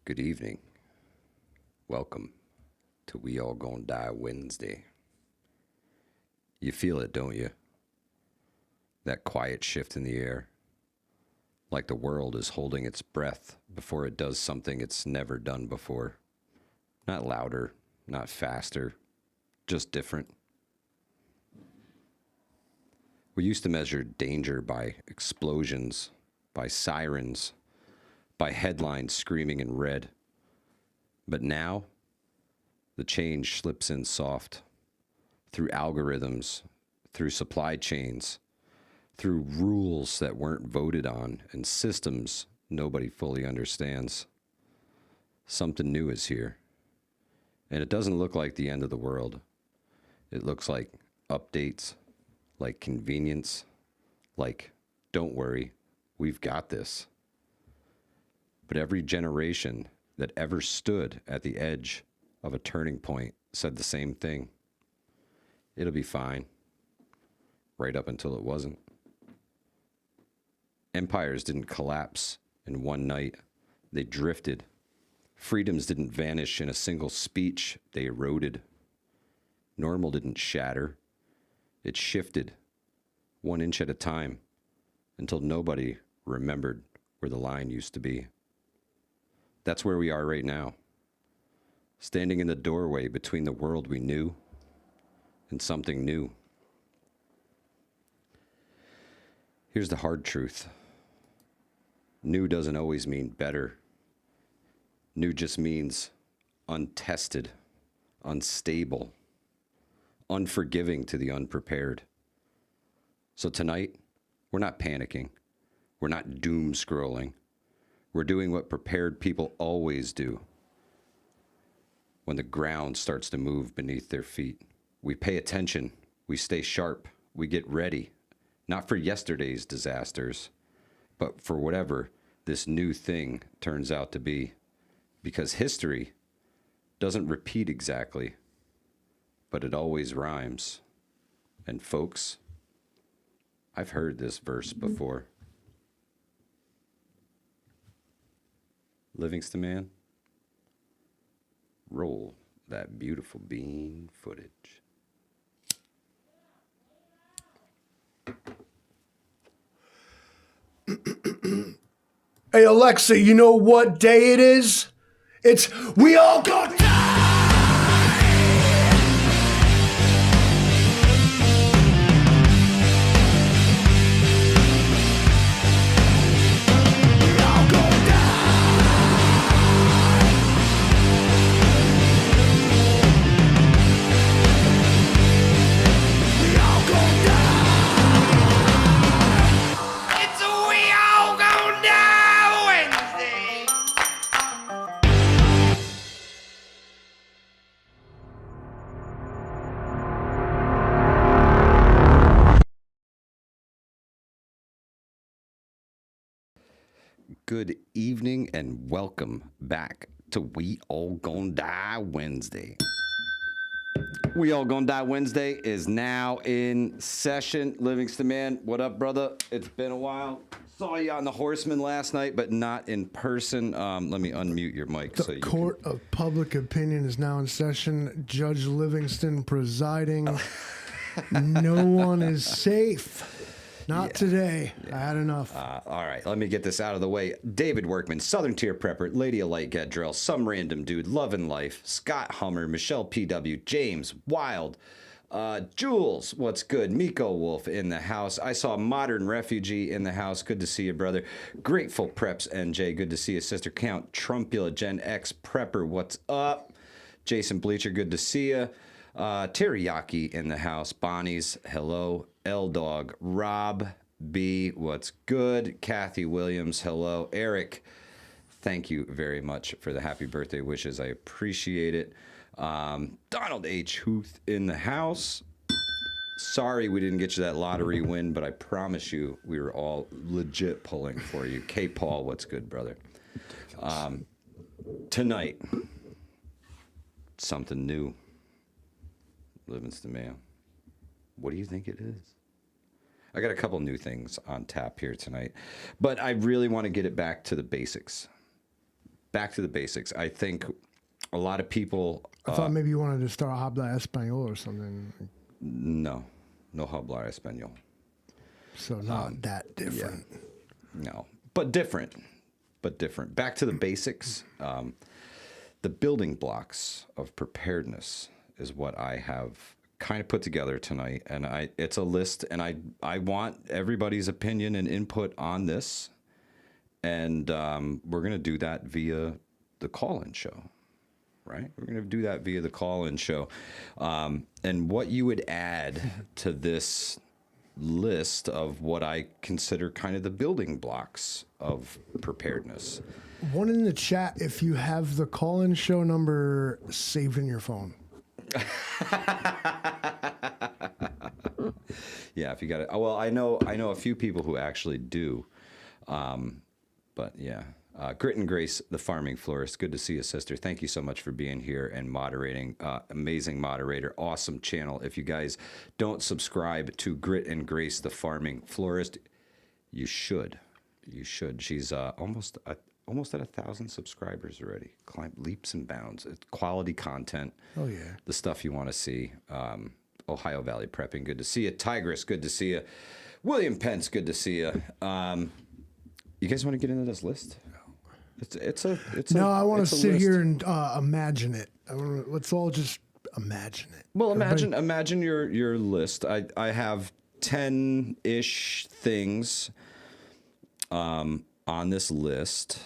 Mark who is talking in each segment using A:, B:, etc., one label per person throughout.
A: Good evening. Welcome to We All Gonna Die Wednesday. You feel it, don't you? That quiet shift in the air. Like the world is holding its breath before it does something it's never done before. Not louder, not faster, just different. We used to measure danger by explosions, by sirens, by headlines screaming in red. But now, the change slips in soft, through algorithms, through supply chains, through rules that weren't voted on, and systems nobody fully understands. Something new is here. And it doesn't look like the end of the world. It looks like updates, like convenience, like, don't worry, we've got this. But every generation that ever stood at the edge of a turning point said the same thing. It'll be fine. Right up until it wasn't. Empires didn't collapse in one night. They drifted. Freedoms didn't vanish in a single speech. They eroded. Normal didn't shatter. It shifted 1 inch at a time until nobody remembered where the line used to be. That's where we are right now, standing in the doorway between the world we knew and something new. Here's the hard truth. New doesn't always mean better. New just means untested, unstable, unforgiving to the unprepared. So tonight, we're not panicking. We're not doom scrolling. We're doing what prepared people always do. When the ground starts to move beneath their feet, we pay attention, we stay sharp, we get ready, not for yesterday's disasters, but for whatever this new thing turns out to be. Because history doesn't repeat exactly, but it always rhymes. And folks, I've heard this verse before. Livingston Man, roll that beautiful bean footage.
B: Hey Alexa, you know what day it is? It's We All Gonna Die! We all gonna die! We all gonna die! It's a We All Gonna Die Wednesday!
A: Good evening and welcome back to We All Gonna Die Wednesday. We All Gonna Die Wednesday is now in session. Livingston Man, what up, brother? It's been a while. Saw you on the Horseman last night, but not in person. Let me unmute your mic.
B: The court of public opinion is now in session. Judge Livingston presiding. No one is safe. Not today. I had enough.
A: All right, let me get this out of the way. David Workman, Southern Tier Prepper, Lady of Light Gedrell, Some Random Dude, Love and Life, Scott Hummer, Michelle PW, James Wild, Jules, what's good? Miko Wolf in the house. I saw Modern Refugee in the house. Good to see you, brother. Grateful Preps NJ. Good to see you, sister. Count Trumpula Gen X Prepper. What's up? Jason Bleacher. Good to see you. Teriyaki in the house. Bonnie's. Hello. L Dog. Rob B. What's good? Kathy Williams. Hello. Eric. Thank you very much for the happy birthday wishes. I appreciate it. Donald H. Huth in the house. Sorry we didn't get you that lottery win, but I promise you we were all legit pulling for you. K. Paul, what's good, brother? Tonight, something new. Livingston Man. What do you think it is? I got a couple new things on tap here tonight, but I really want to get it back to the basics. back to the basics. I think a lot of people.
B: I thought maybe you wanted to start a Habla Español or something.
A: No hablar español.
B: So not that different.
A: Yeah. No, but different. Back to the basics. The building blocks of preparedness is what I have kind of put together tonight, and it's a list, and I want everybody's opinion and input on this, and we're gonna do that via the call-in show, right? We're gonna do that via the call-in show, and what you would add to this list of what I consider kind of the building blocks of preparedness.
B: One in the chat, if you have the call-in show number saved in your phone.
A: Yeah, if you got it. Well, I know a few people who actually do. But yeah, Grit and Grace, the farming florist. Good to see you, sister. Thank you so much for being here and moderating. Amazing moderator, awesome channel. If you guys don't subscribe to Grit and Grace, the farming florist, you should. You should. She's almost at 1,000 subscribers already. Climbed leaps and bounds. It's quality content.
B: Oh yeah.
A: The stuff you want to see. Ohio Valley Prepping, good to see you. Tigress, good to see you. William Pence, good to see you. You guys want to get into this list?
B: I want to sit list here and imagine it. Let's all just imagine it.
A: Well, imagine your list. I have 10-ish things on this list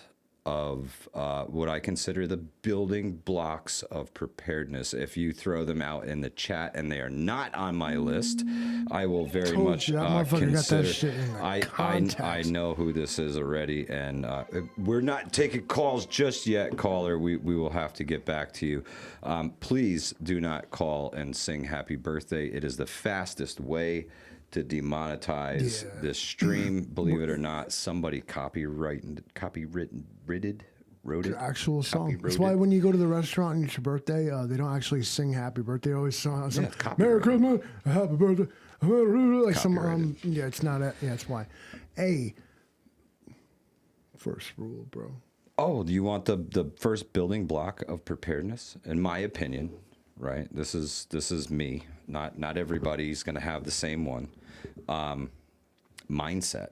A: of what I consider the building blocks of preparedness. If you throw them out in the chat and they are not on my list, I will very much consider. I know who this is already, and we're not taking calls just yet, caller. We will have to get back to you. Please do not call and sing happy birthday. It is the fastest way to demonetize this stream. Believe it or not, somebody copywritten wrote it.
B: The actual song. That's why when you go to the restaurant and it's your birthday, they don't actually sing happy birthday. They always sing Merry Christmas, happy birthday, like some it's not it. Yeah, that's why. First rule, bro.
A: Oh, do you want the first building block of preparedness? In my opinion, right? This is me. Not everybody's gonna have the same one. Mindset.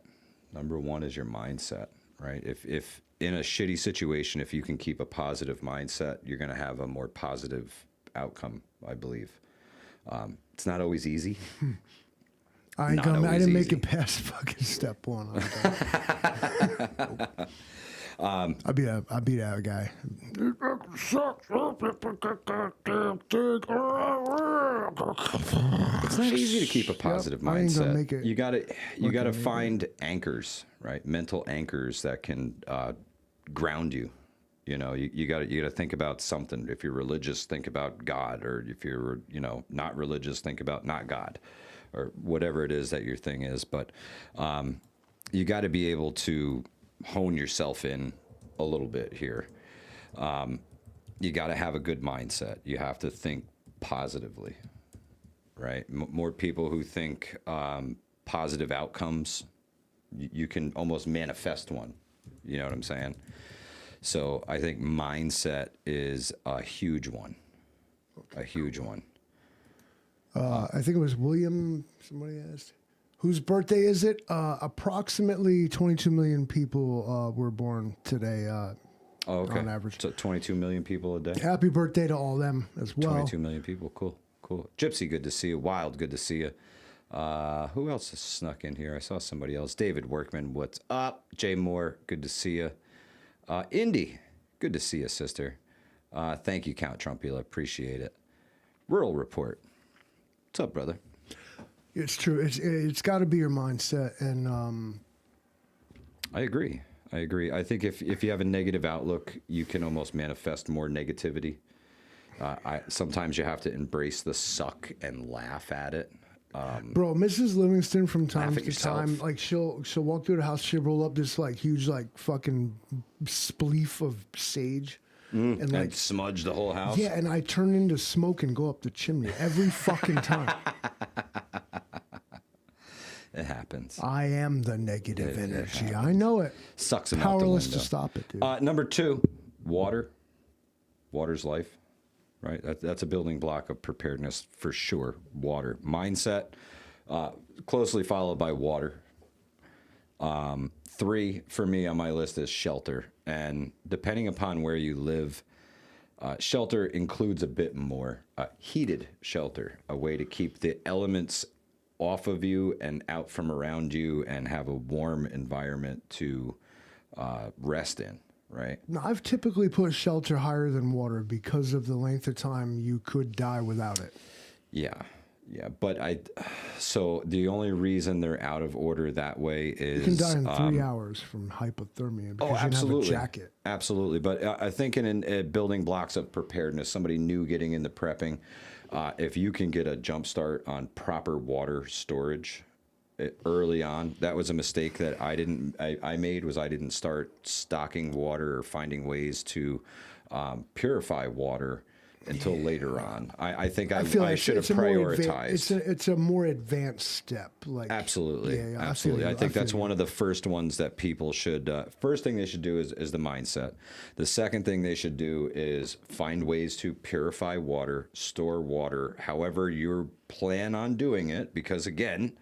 A: Number one is your mindset, right? If in a shitty situation, if you can keep a positive mindset, you're going to have a more positive outcome, I believe. It's not always easy.
B: I didn't make it past fucking step one. I beat that guy.
A: It's not easy to keep a positive mindset. You gotta find anchors, right? Mental anchors that can ground you. You know, you gotta think about something. If you're religious, think about God, or if you're not religious, think about not God, or whatever it is that your thing is. But you got to be able to hone yourself in a little bit here. You got to have a good mindset. You have to think positively, right? More people who think positive outcomes, you can almost manifest one. You know what I'm saying? So I think mindset is a huge one. A huge one.
B: I think it was William, somebody asked. Whose birthday is it? Approximately 22 million people were born today on average.
A: So 22 million people a day?
B: Happy birthday to all of them as well.
A: 22 million people. Cool. Gypsy, good to see you. Wild, good to see you. Who else has snuck in here? I saw somebody else. David Workman, what's up? Jay Moore, good to see you. Indy, good to see you, sister. Thank you, Count Trumpula. Appreciate it. Rural Report. What's up, brother?
B: It's true. It's got to be your mindset, and
A: I agree. I think if you have a negative outlook, you can almost manifest more negativity. Sometimes you have to embrace the suck and laugh at it.
B: Bro, Mrs. Livingston from time to time, like she'll walk through the house, she'll roll up this like huge like fucking spleef of sage.
A: And like smudge the whole house.
B: Yeah, and I turn into smoke and go up the chimney every fucking time.
A: It happens.
B: I am the negative energy. I know it.
A: Sucks him
B: Powerless
A: out the window.
B: to stop it, dude.
A: Number two, Water. Water's life, right? That's a building block of preparedness for sure. Water. Mindset, closely followed by water. 3 for me on my list is shelter. And depending upon where you live, shelter includes a bit more. Heated shelter, a way to keep the elements off of you and out from around you and have a warm environment to rest in, right?
B: Now, I've typically put shelter higher than water because of the length of time you could die without it.
A: Yeah. Yeah, but so the only reason they're out of order that way is...
B: You can die in 3 hours from hypothermia because
A: absolutely.
B: you have a jacket.
A: Absolutely, but I think in building blocks of preparedness, somebody new getting into prepping, if you can get a jump start on proper water storage early on, that was a mistake that I made, was I didn't start stocking water or finding ways to purify water until later on. I think I should have prioritized.
B: It's a more advanced step. Like
A: absolutely, absolutely. I think that's one of the first ones that people should. First thing they should do is the mindset. The second thing they should do is find ways to purify water, store water, however you plan on doing it. Because again,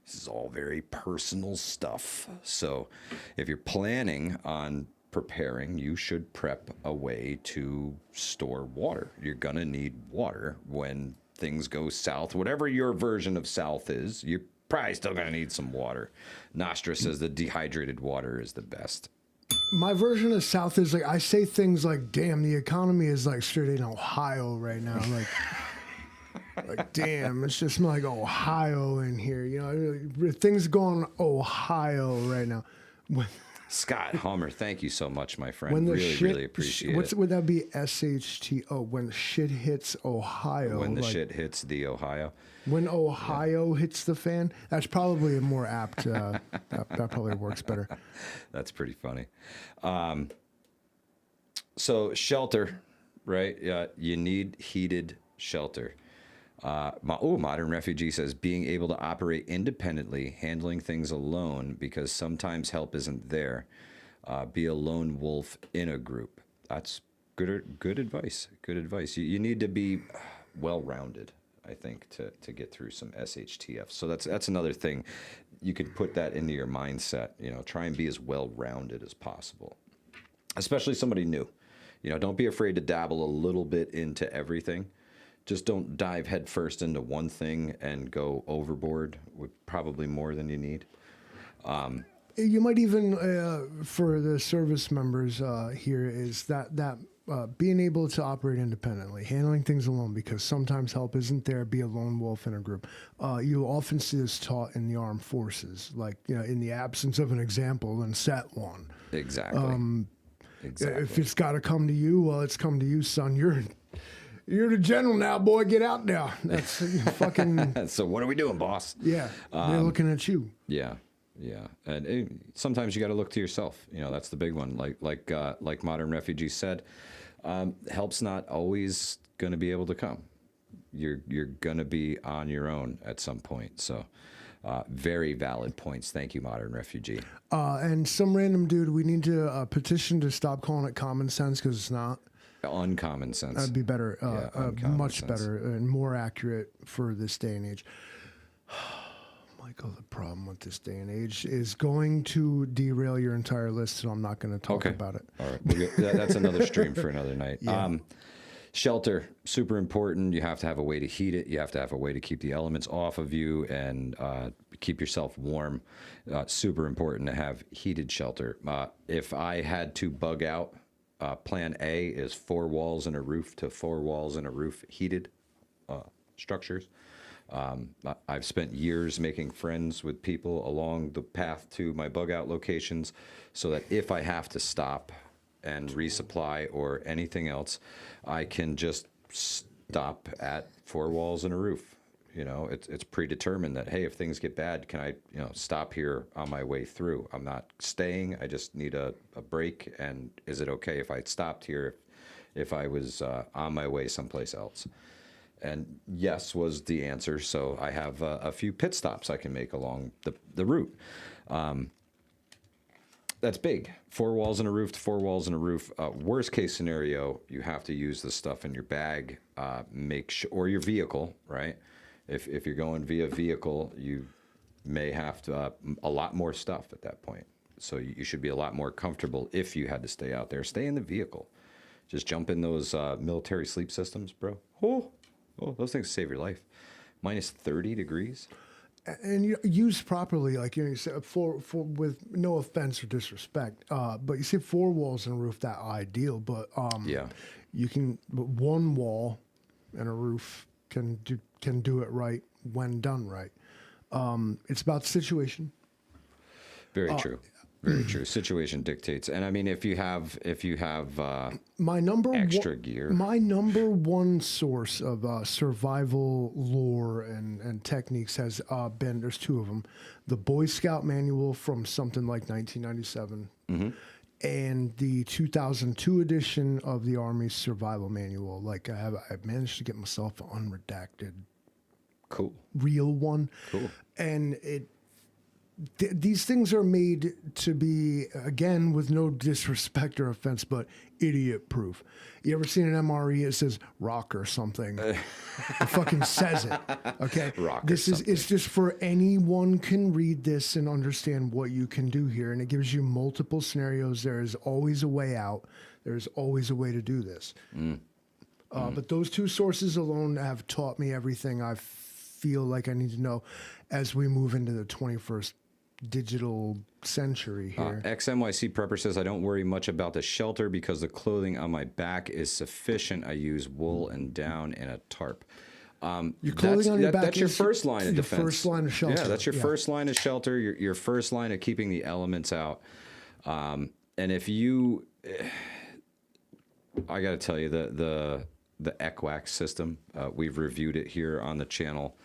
A: this is all very personal stuff. So if you're planning on preparing, you should prep a way to store water. You're gonna need water when things go south. Whatever your version of south is, you're probably still gonna need some water. Nostra says the dehydrated water is the best.
B: My version of south is like, I say things like, damn, the economy is like straight in Ohio right now. Like damn, it's just like Ohio in here. You know, things going Ohio right now.
A: Scott Hummer, thank you so much, my friend. Really appreciate it.
B: Would that be SHTO? When shit hits Ohio.
A: When the shit hits the Ohio.
B: When Ohio hits the fan. That's probably a more apt. That probably works better.
A: That's pretty funny. So shelter, right? You need heated shelter. Modern Refugee says being able to operate independently, handling things alone because sometimes help isn't there. Be a lone wolf in a group. That's good advice. Good advice. You need to be well-rounded, I think, to get through some SHTF. So that's another thing. You could put that into your mindset. You know, try and be as well-rounded as possible, especially somebody new. You know, don't be afraid to dabble a little bit into everything. Just don't dive headfirst into one thing and go overboard with probably more than you need.
B: You might even, for the service members here, is that being able to operate independently, handling things alone, because sometimes help isn't there. Be a lone wolf in a group. You often see this taught in the armed forces, like, you know, in the absence of an example, then set one.
A: Exactly. Exactly.
B: If it's got to come to you, well, it's come to you, son. You're the general now, boy. Get out now. That's fucking.
A: So what are we doing, boss?
B: Yeah, they're looking at you.
A: Yeah, yeah. And sometimes you got to look to yourself. You know, that's the big one. Like Modern Refugee said, help's not always going to be able to come. You're going to be on your own at some point. So, very valid points. Thank you, Modern Refugee.
B: And some random dude, we need to petition to stop calling it common sense because it's not.
A: Uncommon sense.
B: That'd be better, much sense. Better and more accurate for this day and age. Michael, the problem with this day and age is going to derail your entire list, so I'm not going to talk about it.
A: All right. That's another stream for another night. Yeah. Shelter, super important. You have to have a way to heat it. You have to have a way to keep the elements off of you and keep yourself warm. Super important to have heated shelter. If I had to bug out, plan A is 4 walls and a roof to 4 walls and a roof heated structures. I've spent years making friends with people along the path to my bug out locations so that if I have to stop and resupply or anything else, I can just stop at 4 walls and a roof. You know, it's predetermined that, hey, if things get bad, can I, stop here on my way through? I'm not staying. I just need a break. And is it okay if I stopped here if I was on my way someplace else? And yes was the answer. So I have a few pit stops I can make along the route. That's big. 4 walls and a roof to 4 walls and a roof. Worst case scenario, you have to use the stuff in your bag, make sure, or your vehicle, right? If you're going via vehicle, you may have to a lot more stuff at that point. So you should be a lot more comfortable if you had to stay out there. Stay in the vehicle. Just jump in those military sleep systems, bro. Oh, those things save your life. Minus 30 degrees.
B: And you use properly, like you said, for with no offense or disrespect, but you see 4 walls and a roof, that ideal. But
A: Yeah.
B: you can, but 1 wall and a roof can do it right when done right. It's about situation.
A: Very true. Very true. Situation dictates. And I mean, if you have
B: My number
A: extra gear.
B: My number one source of survival lore and techniques has been, there's 2 of them, the Boy Scout manual from something like 1997, and the 2002 edition of the Army's survival manual. Like I've managed to get myself an unredacted,
A: Cool.
B: real one,
A: Cool.
B: and these things are made to be, again, with no disrespect or offense, but idiot proof. You ever seen an MRE? It says rock or something. It fucking says it. Okay.
A: Rock.
B: It's just for anyone can read this and understand what you can do here, and it gives you multiple scenarios. There is always a way out. There's always a way to do this. But those 2 sources alone have taught me everything I feel like I need to know as we move into the 21st digital century here.
A: XNYC Prepper says, I don't worry much about the shelter because the clothing on my back is sufficient. I use wool and down and a tarp.
B: Your clothing on your back
A: that's your first line of defense.
B: Your first line of shelter.
A: Yeah, that's your first line of shelter, your first line of keeping the elements out. And if you... I got to tell you, the ECWAX system, we've reviewed it here on the channel.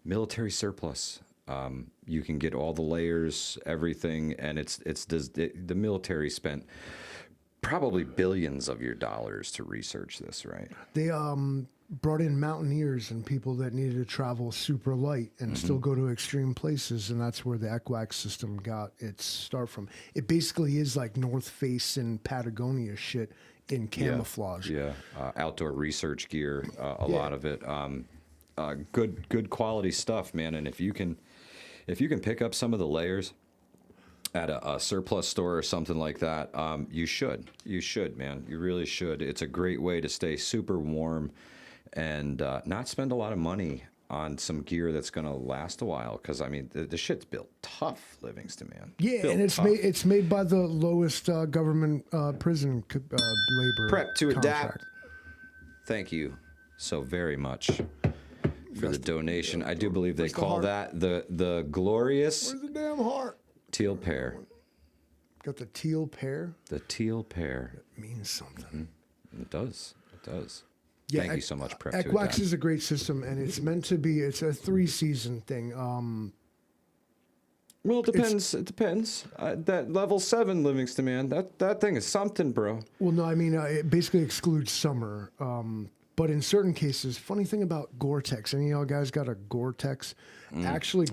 A: Military surplus. You can get all the layers, everything, and the military spent probably billions of your dollars to research this, right?
B: They brought in mountaineers and people that needed to travel super light and still go to extreme places, and that's where the ECWAX system got its start from. It basically is like North Face and Patagonia shit in camouflage.
A: Yeah, outdoor research gear, a lot of it. Good quality stuff, man. And if you can pick up some of the layers at a surplus store or something like that, you should, man. You really should. It's a great way to stay super warm and not spend a lot of money on some gear that's going to last a while. Because I mean, the shit's built tough, Livingston, man.
B: Yeah,
A: built
B: and it's made by the lowest government prison labor.
A: Prep to
B: contract.
A: adapt. Thank you so very much for the donation. I do believe they call that the glorious
B: Where's the damn heart?
A: teal pear.
B: Got the teal pear.
A: The teal pear.
B: It means something.
A: It does. It does.
B: Yeah,
A: Thank you so much, Prep to
B: ECWAX
A: adapt.
B: is a great system, and it's meant to be. It's a 3-season thing.
A: Well, it depends. It depends. That level 7 Livingston, man. That thing is something, bro.
B: Well, no, I mean it basically excludes summer. But in certain cases, funny thing about Gore-Tex. Any of y'all guys got a Gore-Tex? Actually,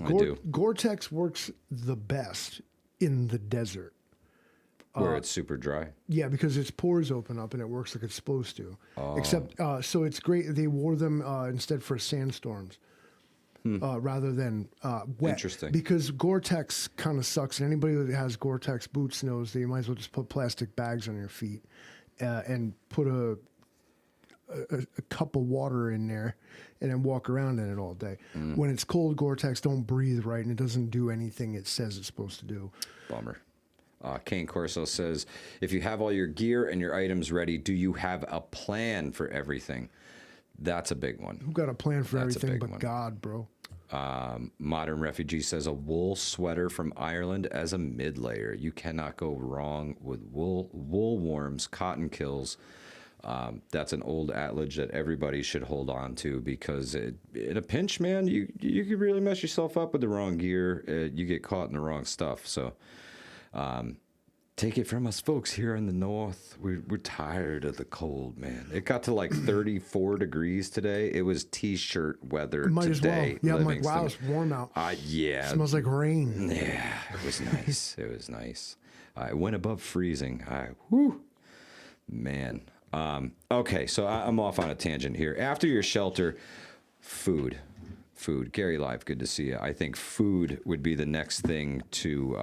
B: Gore-Tex works the best in the desert.
A: Where it's super dry.
B: Yeah, because its pores open up and it works like it's supposed to. Except, so it's great. They wore them instead for sandstorms rather than wet.
A: Interesting.
B: Because Gore-Tex kind of sucks. And anybody that has Gore-Tex boots knows that you might as well just put plastic bags on your feet and put a cup of water in there and then walk around in it all day. When it's cold, Gore-Tex don't breathe right and it doesn't do anything it says it's supposed to do.
A: Bummer. Kane Corso says, if you have all your gear and your items ready, do you have a plan for everything? That's a big one.
B: Who got a plan for
A: That's a
B: everything
A: big
B: but
A: one.
B: God, bro?
A: Modern Refugee says, a wool sweater from Ireland as a mid-layer. You cannot go wrong with wool. Wool warms, cotton kills. That's an old adage that everybody should hold on to because in a pinch, man, you could really mess yourself up with the wrong gear. You get caught in the wrong stuff. So Take it from us folks here in the north. We're tired of the cold, man. It got to like 34 degrees today. It was t-shirt weather
B: Might
A: today.
B: as well. Yeah, I'm like, wow, it's warm out.
A: Yeah.
B: It smells like rain.
A: Yeah, it was nice. It was nice. I went above freezing. Whew, man. Okay, so I'm off on a tangent here. After your shelter, food. Gary Live, good to see you. I think food would be the next thing to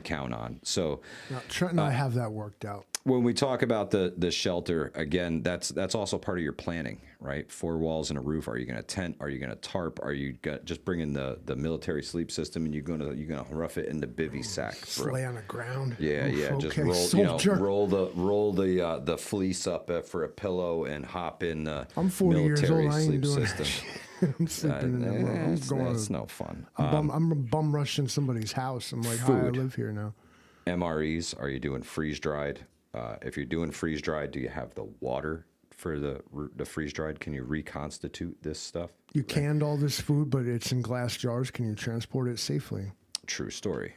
A: count on. So
B: Trent and I have that worked out.
A: When we talk about the shelter, again, that's also part of your planning, right? 4 walls and a roof. Are you going to tent? Are you going to tarp? Are you just bringing the military sleep system and you're gonna rough it into bivvy sack, bro?
B: Lay on the ground.
A: Yeah,
B: Oof,
A: yeah.
B: okay.
A: Just roll,
B: Soldier.
A: roll the fleece up for a pillow and hop in the
B: I'm 40 years
A: military
B: old. I ain't
A: sleep
B: doing
A: system.
B: that. I'm sleeping in there. Bro.
A: That's no fun.
B: I'm bum rushing somebody's house. I'm like, hi, I
A: Food.
B: live here now.
A: MREs, are you doing freeze dried? If you're doing freeze dried, do you have the water for the freeze dried? Can you reconstitute this stuff?
B: You canned all this food, but it's in glass jars. Can you transport it safely?
A: True story.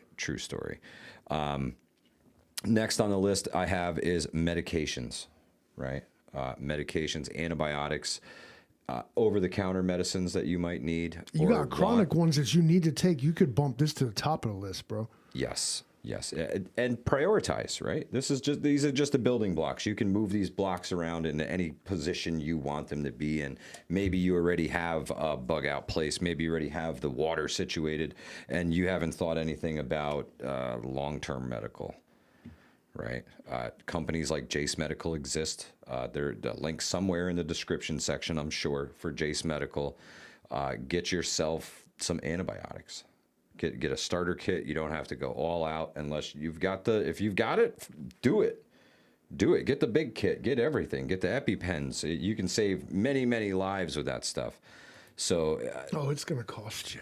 A: Next on the list I have is medications, right? Medications, antibiotics, over-the-counter medicines that you might need.
B: You got chronic ones that you need to take. You could bump this to the top of the list, bro.
A: Yes, and prioritize, right? These are just the building blocks. You can move these blocks around into any position you want them to be in. Maybe you already have a bug out place. Maybe you already have the water situated, and you haven't thought anything about long-term medical, right? Companies like Jace Medical exist. There's a link somewhere in the description section, I'm sure, for Jace Medical. Get yourself some antibiotics. Get a starter kit. You don't have to go all out unless you've got if you've got it, do it. Get the big kit. Get everything. Get the EpiPens. You can save many, many lives with that stuff. So.
B: It's going to cost you.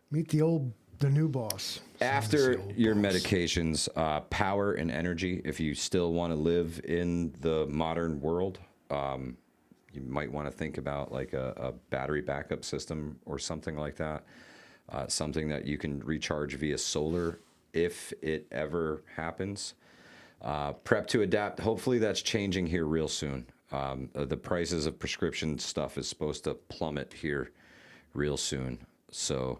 B: Meet the new boss.
A: After your medications, power and energy, if you still want to live in the modern world, you might want to think about like a battery backup system or something like that. Something that you can recharge via solar if it ever happens. Prep to adapt. Hopefully that's changing here real soon. The prices of prescription stuff is supposed to plummet here real soon. So,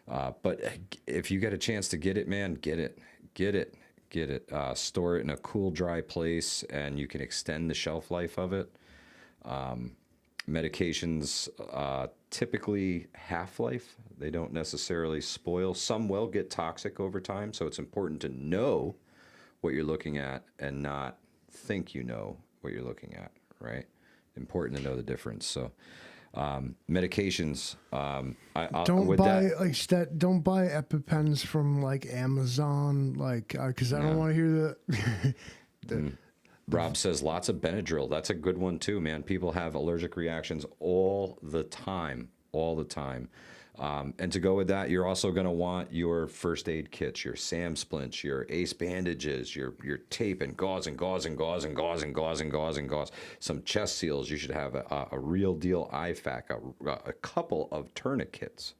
A: but if you get a chance to get it, man, get it. Store it in a cool, dry place, and you can extend the shelf life of it. Medications typically half-life. They don't necessarily spoil. Some will get toxic over time, so it's important to know what you're looking at and not think you know what you're looking at, right? Important to know the difference. So medications.
B: Don't buy EpiPens from like Amazon, like because I don't want to hear the
A: Rob says lots of Benadryl. That's a good one too, man. People have allergic reactions all the time. And to go with that, you're also going to want your first aid kits, your SAM splints, your ACE bandages, your tape and gauze. Some chest seals. You should have a real deal IFAK, a couple of tourniquets,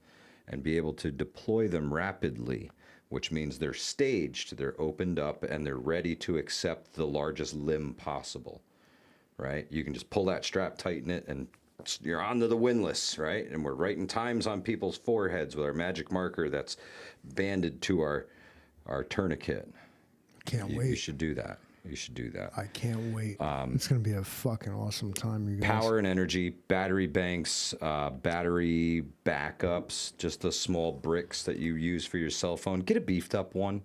A: and be able to deploy them rapidly, which means they're staged, they're opened up, and they're ready to accept the largest limb possible, right? You can just pull that strap, tighten it, and you're onto the windlass, right? And we're writing times on people's foreheads with our magic marker that's banded to our tourniquet.
B: Can't wait.
A: You should do that.
B: I can't wait. It's going to be a fucking awesome time, you guys.
A: Power and energy, battery banks, battery backups, just the small bricks that you use for your cell phone. Get a beefed up one.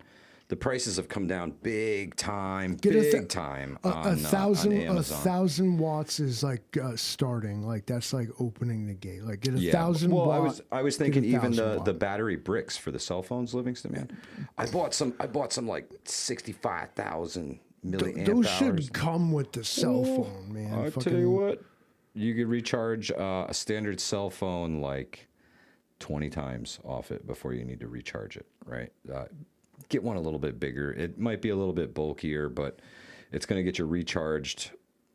A: The prices have come down big time on Amazon.
B: 1,000 watts is like starting. Like that's like opening the gate. Like get 1,000 watts.
A: I was thinking even the battery bricks for the cell phones, Livingston, man. I bought some like 65,000 milliamp
B: Those
A: hours.
B: should come with the cell phone, man.
A: I'll tell you what, you could recharge a standard cell phone like 20 times off it before you need to recharge it, right? Get one a little bit bigger. It might be a little bit bulkier, but it's going to get you recharged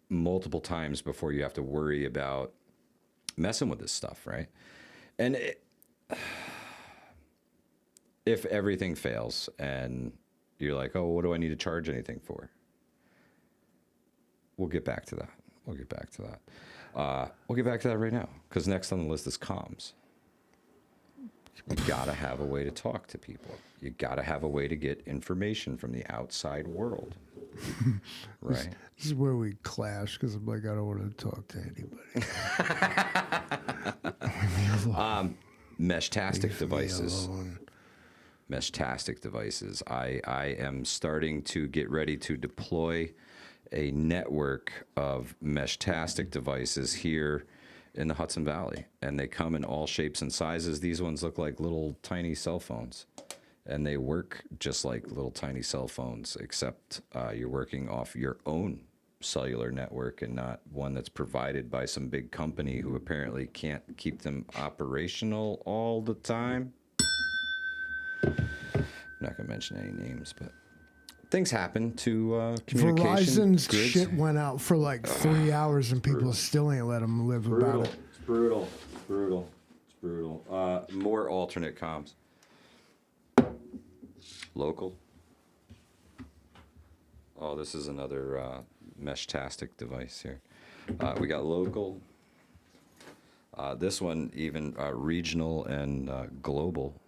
A: multiple times before you have to worry about messing with this stuff, right? And if everything fails and you're like, oh, what do I need to charge anything for? We'll get back to that. We'll get back to that. We'll get back to that right now, because next on the list is comms. You gotta have a way to talk to people. You gotta have a way to get information from the outside world. Right?
B: This is where we clash, because I'm like, I don't want to talk to anybody.
A: Mesh-tastic devices. Mesh-tastic devices. I am starting to get ready to deploy a network of mesh-tastic devices here in the Hudson Valley, and they come in all shapes and sizes. These ones look like little tiny cell phones, and they work just like little tiny cell phones, except you're working off your own cellular network and not one that's provided by some big company who apparently can't keep them operational all the time. I'm not going to mention any names, but things happen to communication.
B: Verizon's
A: grids.
B: shit went out for like 3 hours, and people still ain't let them live about it.
A: It's brutal. It's brutal. It's brutal. More alternate comms. Local. Oh, this is another mesh-tastic device here. We got local. This one, even regional and global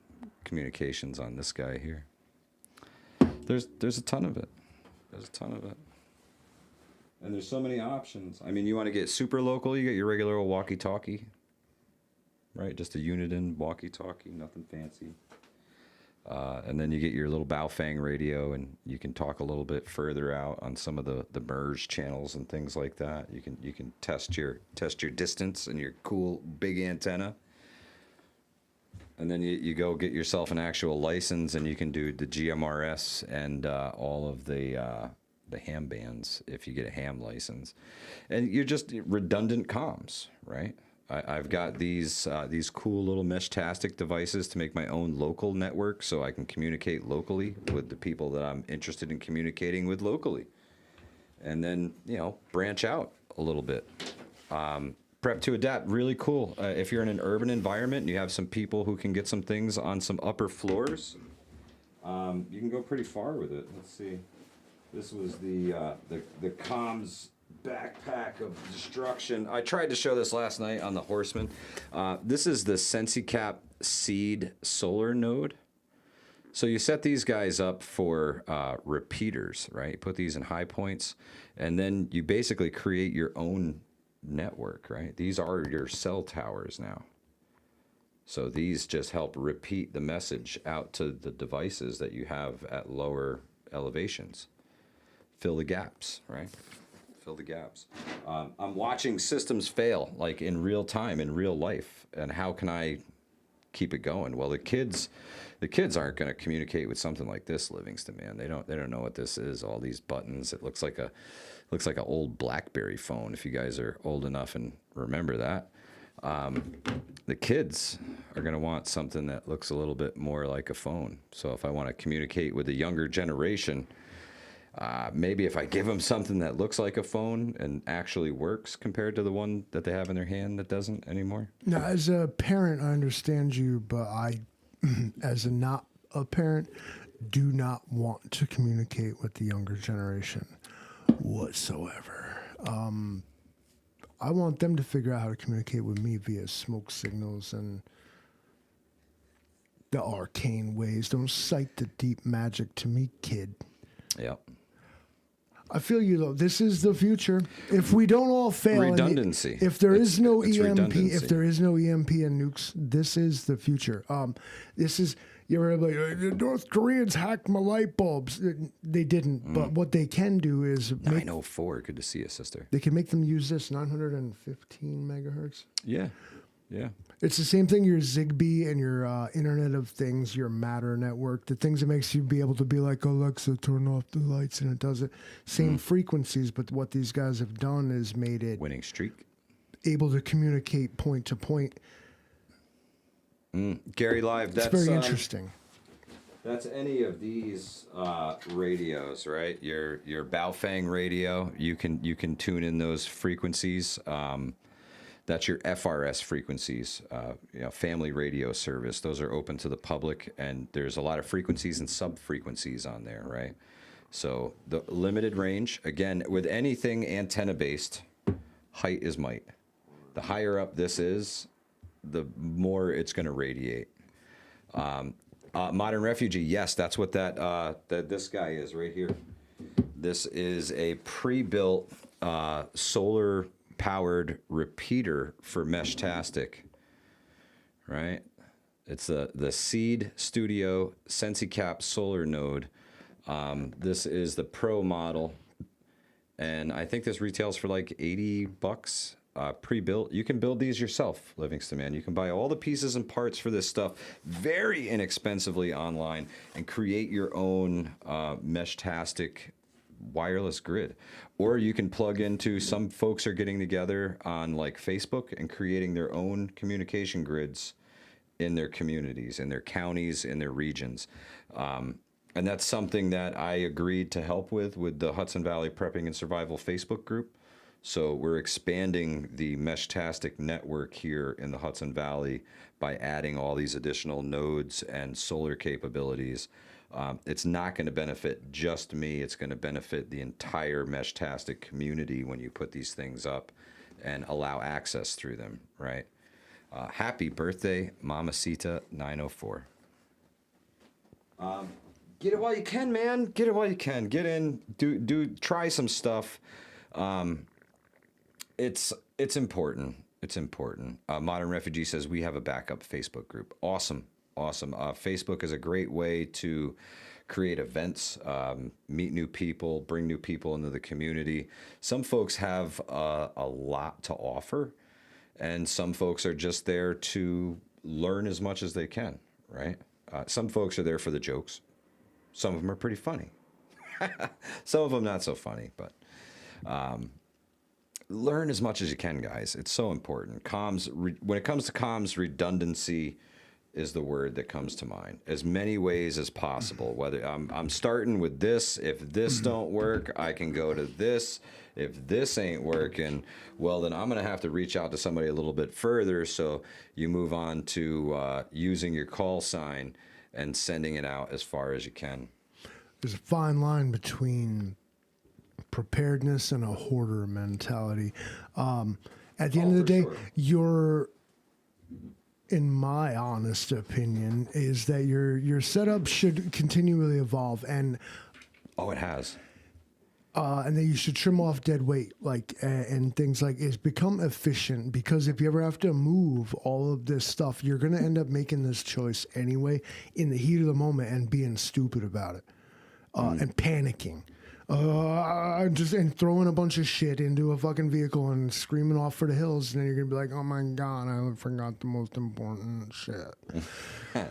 A: communications on this guy here. There's a ton of it. There's a ton of it. And there's so many options. I mean, you want to get super local, you get your regular old walkie-talkie, right? Just a unit-in walkie-talkie, nothing fancy. And then you get your little Baofeng radio, and you can talk a little bit further out on some of the merge channels and things like that. You can test your distance and your cool big antenna. And then you go get yourself an actual license, and you can do the GMRS and all of the ham bands if you get a ham license. And you're just redundant comms, right? I've got these cool little mesh-tastic devices to make my own local network, so I can communicate locally with the people that I'm interested in communicating with locally. And then, branch out a little bit. Prep to adapt, really cool. If you're in an urban environment and you have some people who can get some things on some upper floors, you can go pretty far with it. Let's see. This was the comms backpack of destruction. I tried to show this last night on the Horseman. This is the SensiCap Seed solar node. So you set these guys up for repeaters, right? You put these in high points, and then you basically create your own network, right? These are your cell towers now. So these just help repeat the message out to the devices that you have at lower elevations. Fill the gaps, right? Fill the gaps. I'm watching systems fail, like in real time, in real life, and how can I keep it going? Well, the kids aren't going to communicate with something like this, Livingston, man. They don't know what this is. All these buttons. It looks like an old BlackBerry phone, if you guys are old enough and remember that. The kids are going to want something that looks a little bit more like a phone. So if I want to communicate with the younger generation, maybe if I give them something that looks like a phone and actually works compared to the one that they have in their hand that doesn't anymore.
B: Now, as a parent, I understand you, but I, as not a parent, do not want to communicate with the younger generation whatsoever. I want them to figure out how to communicate with me via smoke signals and the arcane ways. Don't cite the deep magic to me, kid.
A: Yep.
B: I feel you, though. This is the future. If we don't all fail,
A: redundancy.
B: If there is no EMP,
A: redundancy.
B: if there is no EMP and nukes, this is the future. This is, you're like, the North Koreans hacked my light bulbs. They didn't, but what they can do is
A: 904. Good to see you, sister.
B: They can make them use this 915 megahertz.
A: Yeah. Yeah.
B: It's the same thing, your Zigbee and your Internet of Things, your Matter network, the things that makes you be able to be like, Alexa, turn off the lights, and it does it. Same frequencies, but what these guys have done is made it...
A: Winning streak.
B: Able to communicate point to point.
A: Gary Live, that's...
B: It's very interesting.
A: That's any of these radios, right? Your Baofeng radio, you can tune in those frequencies. That's your FRS frequencies, family radio service. Those are open to the public, and there's a lot of frequencies and sub-frequencies on there, right? So the limited range, again, with anything antenna-based, height is might. The higher up this is, the more it's going to radiate. Modern Refugee, yes, that's what that this guy is right here. This is a pre-built solar-powered repeater for Meshtastic, right? It's the Seed Studio SensiCap solar node. This is the Pro model, and I think this retails for like $80. Pre-built. You can build these yourself, Livingston, man. You can buy all the pieces and parts for this stuff very inexpensively online and create your own Meshtastic wireless grid. Or you can plug into, some folks are getting together on like Facebook and creating their own communication grids in their communities, in their counties, in their regions. And that's something that I agreed to help with the Hudson Valley Prepping and Survival Facebook group. So we're expanding the Meshtastic network here in the Hudson Valley by adding all these additional nodes and solar capabilities. It's not going to benefit just me. It's going to benefit the entire Meshtastic community when you put these things up and allow access through them, right? Happy birthday, Mamacita 904. Get it while you can, man. Get it while you can. Get in, try some stuff. It's important. It's important. Modern Refugee says we have a backup Facebook group. Awesome. Facebook is a great way to create events, meet new people, bring new people into the community. Some folks have a lot to offer, and some folks are just there to learn as much as they can, right? Some folks are there for the jokes. Some of them are pretty funny. Some of them not so funny, but... learn as much as you can, guys. It's so important. Comms, when it comes to comms, redundancy is the word that comes to mind. As many ways as possible. Whether I'm starting with this, if this don't work, I can go to this. If this ain't working, well, then I'm going to have to reach out to somebody a little bit further. So you move on to using your call sign and sending it out as far as you can.
B: There's a fine line between preparedness and a hoarder mentality. At the end of the day, sure. In my honest opinion, is that your setup should continually evolve, and
A: it has.
B: And then you should trim off dead weight, and things like is become efficient, because if you ever have to move all of this stuff, you're gonna end up making this choice anyway in the heat of the moment and being stupid about it, and panicking. And throwing a bunch of shit into a fucking vehicle and screaming off for the hills, and then you're gonna be like, "Oh my god, I forgot the most important shit."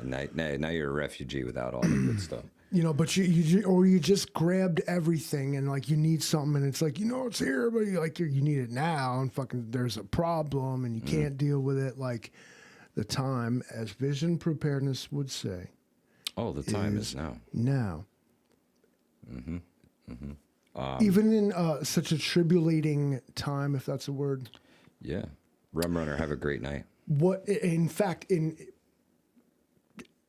A: now you're a refugee without all the good stuff.
B: But you just grabbed everything, and like you need something, and it's like, it's here, but you need it now, and fucking there's a problem, and you can't deal with it. Like the time, as Vision Preparedness would say. Oh,
A: the time is now.
B: Now. Mm-hmm. Even in such a tribulating time, if that's a word.
A: Yeah. Rum Runner, have a great night.
B: In fact, in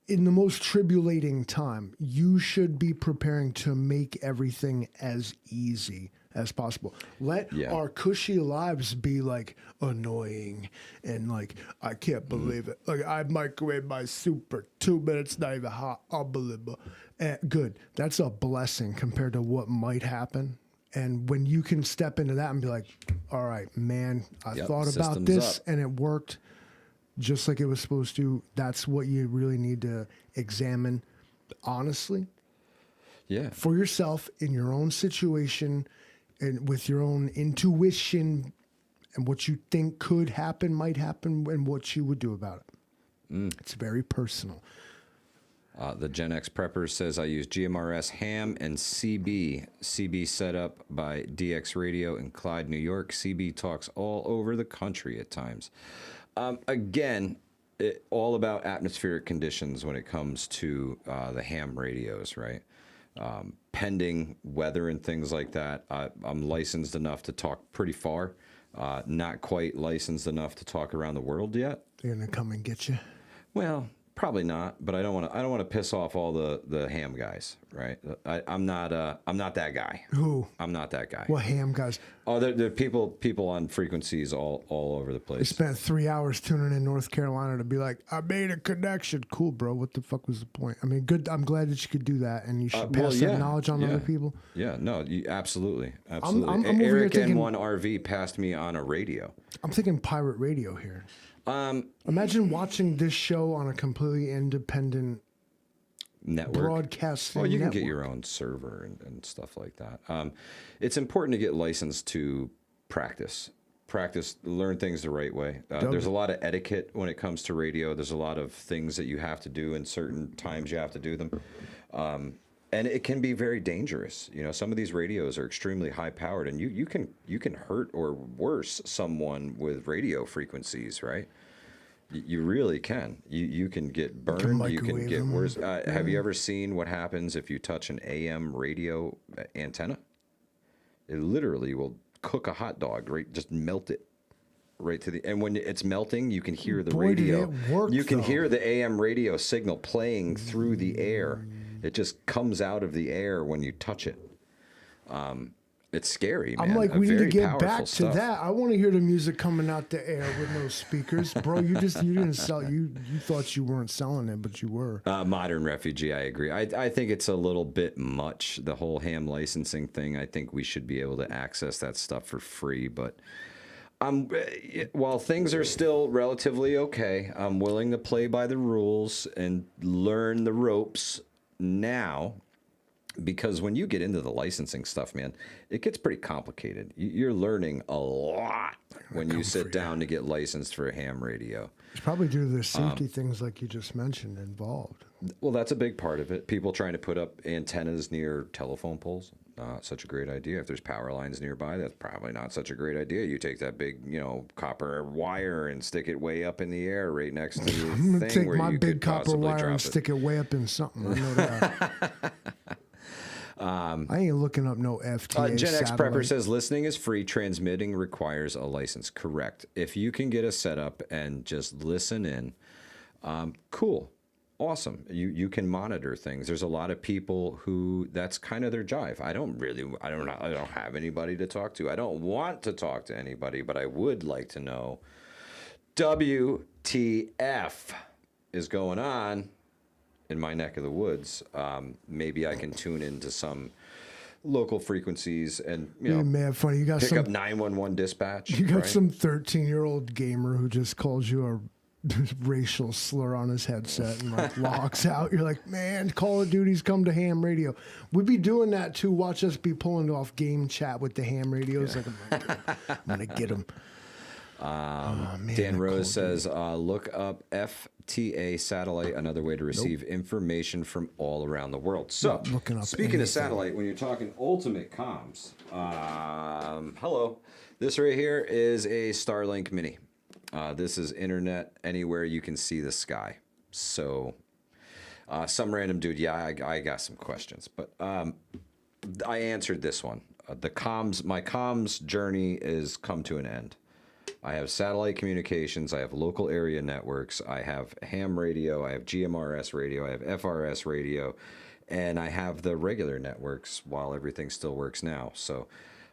B: the most tribulating time, you should be preparing to make everything as easy as possible. Let our cushy lives be like annoying and like, I can't believe it. Like, I microwave my soup for 2 minutes, not even hot. Unbelievable. Good. That's a blessing compared to what might happen. And when you can step into that and be like, all right, man, I thought about this and it worked just like it was supposed to. That's what you really need to examine honestly. Yeah. For yourself, in your own situation, and with your own intuition and what you think could happen, might happen, and what you would do about it. It's very personal.
A: The Gen X Prepper says, I use GMRS ham and CB. CB set up by DX Radio in Clyde, New York. CB talks all over the country at times. Again, all about atmospheric conditions when it comes to the ham radios, right? Pending weather and things like that. I'm licensed enough to talk pretty far. Not quite licensed enough to talk around the world yet.
B: They're gonna come and get you.
A: Well, probably not, but I don't want to piss off all the ham guys, right? I'm not that guy.
B: Who?
A: I'm not that guy.
B: What ham guys?
A: Oh, there are people on frequencies all over the place.
B: They spent 3 hours tuning in North Carolina to be like, I made a connection. Cool, bro. What the fuck was the point? I mean, good. I'm glad that you could do that, and you should pass that knowledge on to other people.
A: Yeah, no, absolutely.
B: I'm over here
A: Eric
B: thinking,
A: N1 RV passed me on a radio.
B: I'm thinking pirate radio here. Imagine watching this show on a completely independent
A: network
B: broadcasting.
A: Well, you can
B: network.
A: get your own server and stuff like that. It's important to get licensed to practice, learn things the right way. There's a lot of etiquette when it comes to radio. There's a lot of things that you have to do, and certain times you have to do them. And it can be very dangerous. You know, some of these radios are extremely high powered, and you can hurt or worse someone with radio frequencies, right? You really can. You can get burned. You can get worse. Have you ever seen what happens if you touch an AM radio antenna? It literally will cook a hot dog, right? Just melt it right to the. And when it's melting, you can hear the radio.
B: Did it work,
A: you can
B: though.
A: hear the AM radio signal playing through the air. It just comes out of the air when you touch it. It's scary, man.
B: I'm like, we need to get back to
A: stuff.
B: that. I want to hear the music coming out the air with no speakers, bro. You didn't sell. You thought you weren't selling it, but you were.
A: Modern refugee, I agree. I think it's a little bit much, the whole ham licensing thing. I think we should be able to access that stuff for free, but while things are still relatively okay, I'm willing to play by the rules and learn the ropes now, because when you get into the licensing stuff, man, it gets pretty complicated. You're learning a lot when you sit down to get licensed for a ham radio.
B: It's probably due to the safety things like you just mentioned involved.
A: Well, that's a big part of it. People trying to put up antennas near telephone poles, not such a great idea. If there's power lines nearby, that's probably not such a great idea. You take that big, copper wire and stick it way up in the air right next to the thing.
B: I'm gonna take
A: where
B: my
A: you
B: big
A: could
B: copper
A: possibly
B: wire
A: drop
B: and
A: it.
B: stick it way up in something. I know that. I ain't looking up no FTA
A: Gen X
B: satellite.
A: Prepper says listening is free. Transmitting requires a license. Correct. If you can get a setup and just listen in, cool, awesome. You can monitor things. There's a lot of people who that's kind of their jive. I don't have anybody to talk to. I don't want to talk to anybody, but I would like to know WTF is going on in my neck of the woods. Maybe I can tune into some local frequencies and
B: man, funny. You got
A: pick
B: some
A: up 911 dispatch.
B: You got
A: right?
B: some 13-year-old gamer who just calls you a racial slur on his headset and like logs out. You're like, man, Call of Duty's come to ham radio. We'd be doing that too. Watch us be pulling off game chat with the ham radios. Like, I'm gonna get them.
A: Dan Rose says, look up FTA satellite, another way to receive information from all around the world. So, speaking of satellite, when you're talking ultimate comms, hello, this right here is a Starlink Mini. This is internet anywhere you can see the sky. So, some random dude, I got some questions, but I answered this one. My comms journey is come to an end. I have satellite communications, I have local area networks, I have ham radio, I have GMRS radio, I have FRS radio, and I have the regular networks while everything still works now. So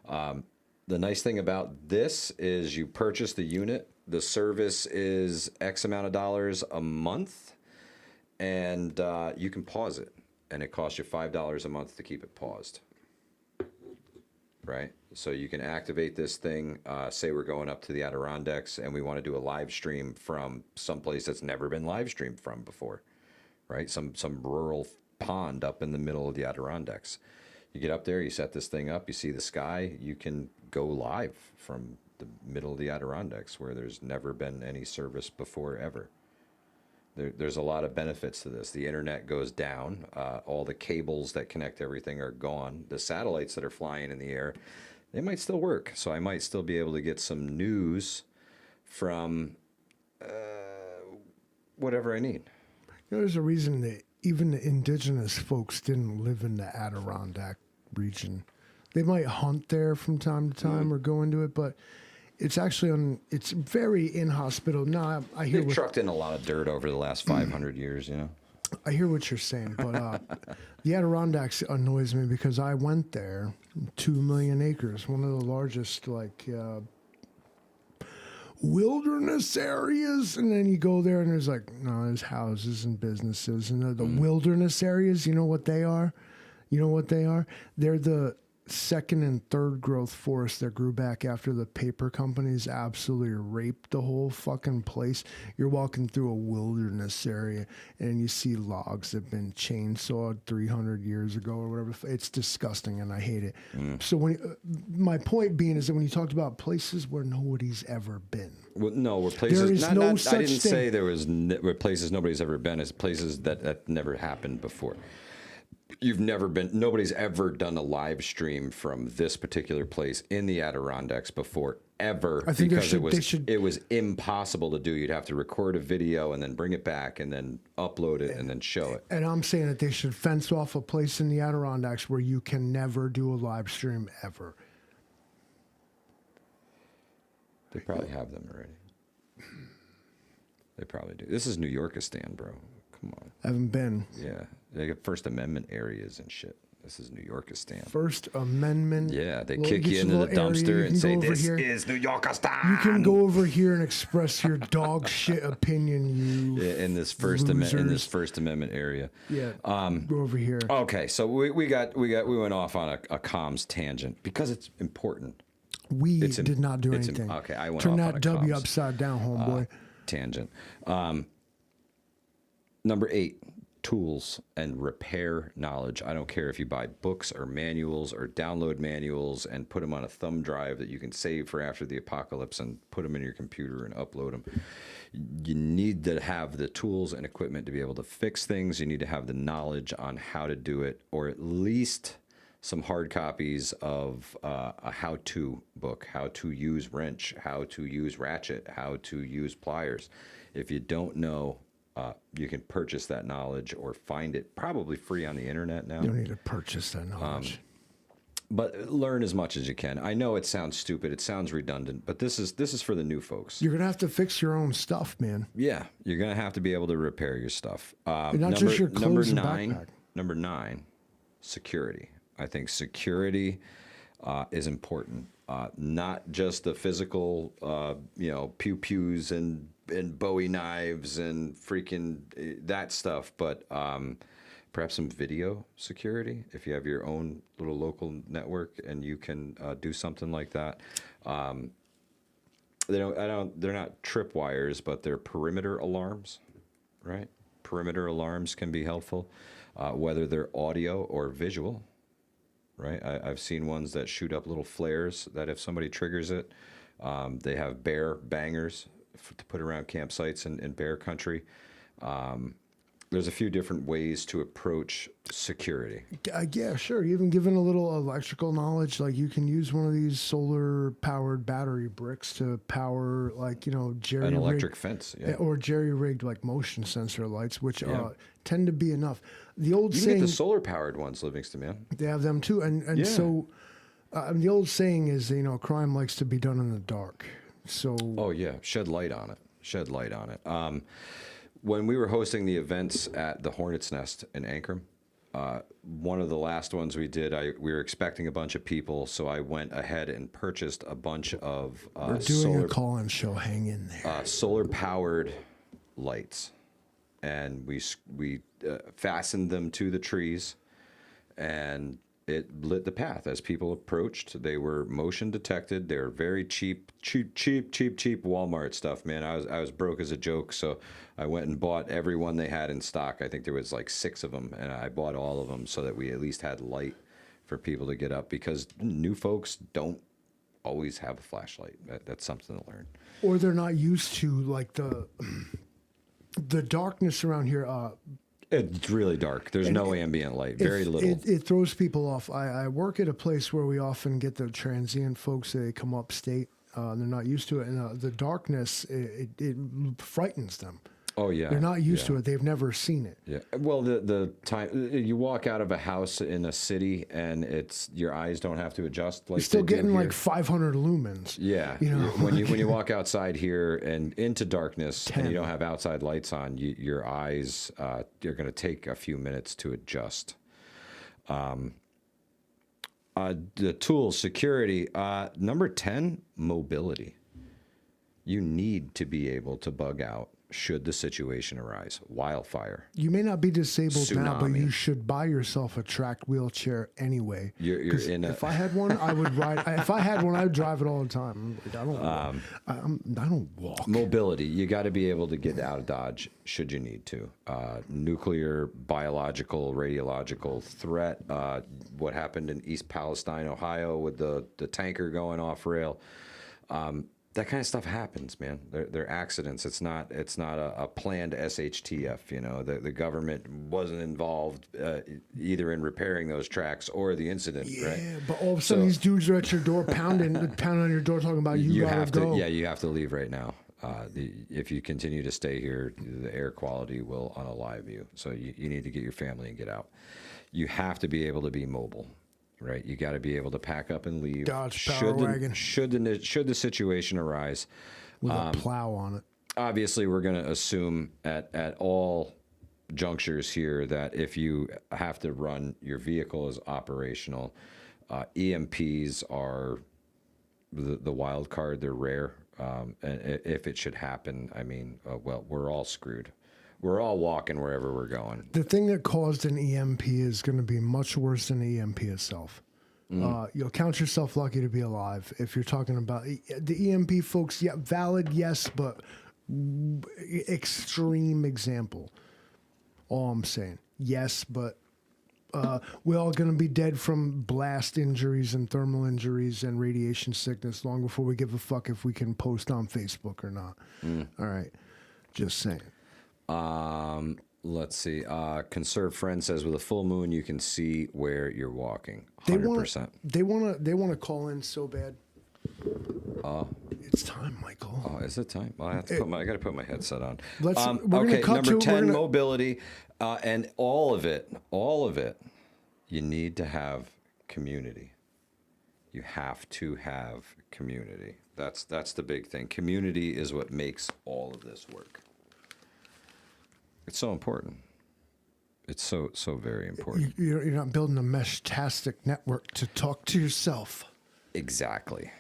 A: the nice thing about this is you purchase the unit, the service is X amount of dollars a month, and you can pause it, and it costs you $5 a month to keep it paused. Right? So you can activate this thing, say we're going up to the Adirondacks and we want to do a live stream from someplace that's never been live streamed from before, right? Some rural pond up in the middle of the Adirondacks. You get up there, you set this thing up, you see the sky, you can go live from the middle of the Adirondacks where there's never been any service before ever. There's a lot of benefits to this. The internet goes down. All the cables that connect everything are gone. The satellites that are flying in the air, they might still work. So I might still be able to get some news from whatever I need.
B: There's a reason that even the indigenous folks didn't live in the Adirondack region. They might hunt there from time to time or go into it, but It's actually on. It's very inhospitable. No, I hear.
A: They've trucked in a lot of dirt over the last 500 years. You know.
B: I hear what you're saying, but the Adirondacks annoys me because I went there, 2 million acres, one of the largest wilderness areas, and then you go there and there's like, no, there's houses and businesses, and the wilderness areas, you know what they are? You know what they are? They're the second and third growth forest that grew back after the paper companies absolutely raped the whole fucking place. You're walking through a wilderness area and you see logs that have been chainsawed 300 years ago or whatever. It's disgusting and I hate it. So my point being is that when you talked about places where nobody's ever been.
A: Well, no, where places.
B: There is no such
A: I didn't
B: thing.
A: say there was where places nobody's ever been. It's places that never happened before. You've never been. Nobody's ever done a live stream from this particular place in the Adirondacks before, ever.
B: I think
A: because it was impossible to do. You'd have to record a video and then bring it back and then upload it and then show it.
B: And I'm saying that they should fence off a place in the Adirondacks where you can never do a live stream ever.
A: They probably have them already. They probably do. This is New Yorkistan, bro. Come on.
B: I haven't been.
A: Yeah. They got First Amendment areas and shit. This is New Yorkistan.
B: First Amendment.
A: Yeah, they kick you into the dumpster and say, this is New Yorkistan.
B: You can go over here and express your dog shit opinion,
A: in this First Amendment area.
B: Yeah, go over here.
A: Okay, so we went off on a comms tangent because it's important.
B: We did not do anything.
A: Okay, I went
B: Turn
A: off on
B: that
A: a
B: W
A: comms,
B: upside down, homeboy.
A: Tangent. Number 8, tools and repair knowledge. I don't care if you buy books or manuals or download manuals and put them on a thumb drive that you can save for after the apocalypse and put them in your computer and upload them. You need to have the tools and equipment to be able to fix things. You need to have the knowledge on how to do it, or at least some hard copies of a how-to book, how to use wrench, how to use ratchet, how to use pliers. If you don't know, you can purchase that knowledge or find it probably free on the internet now.
B: You don't need to purchase that knowledge.
A: But learn as much as you can. I know it sounds stupid, it sounds redundant, but this is for the new folks.
B: You're gonna have to fix your own stuff, man.
A: Yeah, you're gonna have to be able to repair your stuff.
B: Not just your clothes and backpack.
A: Number 9, security. I think security is important. Not just the physical, pew-pews and Bowie knives and freaking that stuff, but perhaps some video security. If you have your own little local network and you can do something like that. They're not tripwires, but they're perimeter alarms, right? Perimeter alarms can be helpful, whether they're audio or visual. Right, I've seen ones that shoot up little flares that if somebody triggers it, they have bear bangers to put around campsites in bear country. There's a few different ways to approach security.
B: Yeah, sure. Even given a little electrical knowledge, like you can use one of these solar-powered battery bricks to power,
A: an electric fence, yeah,
B: or jerry-rigged motion sensor lights, which tend to be enough. The old saying,
A: get the solar-powered ones, Livingston, man.
B: They have them too, and so the old saying is, crime likes to be done in the dark. So
A: shed light on it. When we were hosting the events at the Hornet's Nest in Ankrum, one of the last ones we did, we were expecting a bunch of people, so I went ahead and purchased a bunch of
B: we're doing a call-in show. Hang in there.
A: Solar-powered lights, and we fastened them to the trees, and it lit the path as people approached. They were motion detected. They were very cheap Walmart stuff, man. I was broke as a joke, so I went and bought every one they had in stock. I think there was 6 of them, and I bought all of them so that we at least had light for people to get up, because new folks don't always have a flashlight. That's something to learn.
B: Or they're not used to the darkness around here.
A: It's really dark. There's no ambient light. Very little.
B: It throws people off. I work at a place where we often get the transient folks. They come upstate. They're not used to it. And the darkness, it frightens them.
A: Oh yeah,
B: They're not used to it. They've never seen it.
A: Yeah. Well, the time you walk out of a house in a city and your eyes don't have to adjust like
B: You're still
A: they do
B: getting
A: here.
B: like 500 lumens.
A: Yeah.
B: You know,
A: When you walk outside here and into darkness
B: 10.
A: and you don't have outside lights on, your eyes you're going to take a few minutes to adjust. The tools, security. Number 10, mobility. You need to be able to bug out should the situation arise. Wildfire.
B: You may not be disabled now, but
A: Tsunami.
B: you should buy yourself a tracked wheelchair anyway.
A: You're in
B: if I had one, I would ride. If I had one, I would drive it all the time. I don't walk.
A: Mobility. You got to be able to get out of Dodge should you need to. Nuclear, biological, radiological threat. What happened in East Palestine, Ohio, with the tanker going off rail. That kind of stuff happens, man. They're accidents. It's not a planned SHTF. You know, the government wasn't involved either in repairing those tracks or the incident.
B: Yeah,
A: right?
B: but all of a sudden these dudes are at your door, pounding on your door, talking about you gotta
A: have
B: go.
A: to. Yeah, you have to leave right now. If you continue to stay here, the air quality will unalive you. So you need to get your family and get out. You have to be able to be mobile. Right, you got to be able to pack up and leave.
B: Dodge Power Wagon.
A: Should the situation arise,
B: with a plow on it.
A: obviously we're going to assume at all junctures here that if you have to run your vehicle as operational, EMPs are the wild card. They're rare, and if it should happen, I mean, well, we're all screwed. We're all walking wherever we're going.
B: The thing that caused an EMP is going to be much worse than the EMP itself. You'll count yourself lucky to be alive. If you're talking about the EMP folks, yeah, valid, yes, but extreme example. All I'm saying, yes, but we're all going to be dead from blast injuries and thermal injuries and radiation sickness long before we give a fuck if we can post on Facebook or not. All right, just saying.
A: Let's see. Conserve Friend says with a full moon you can see where you're walking. 100%.
B: They want to call in so bad. It's time, Michael.
A: Oh, is it time? Well, I got to put my headset on.
B: Okay,
A: number 10, mobility, and all of it. You need to have community. You have to have community. That's the big thing. Community is what makes all of this work. It's so important. It's so very important.
B: You're not building a mesh-tastic network to talk to yourself.
A: Exactly.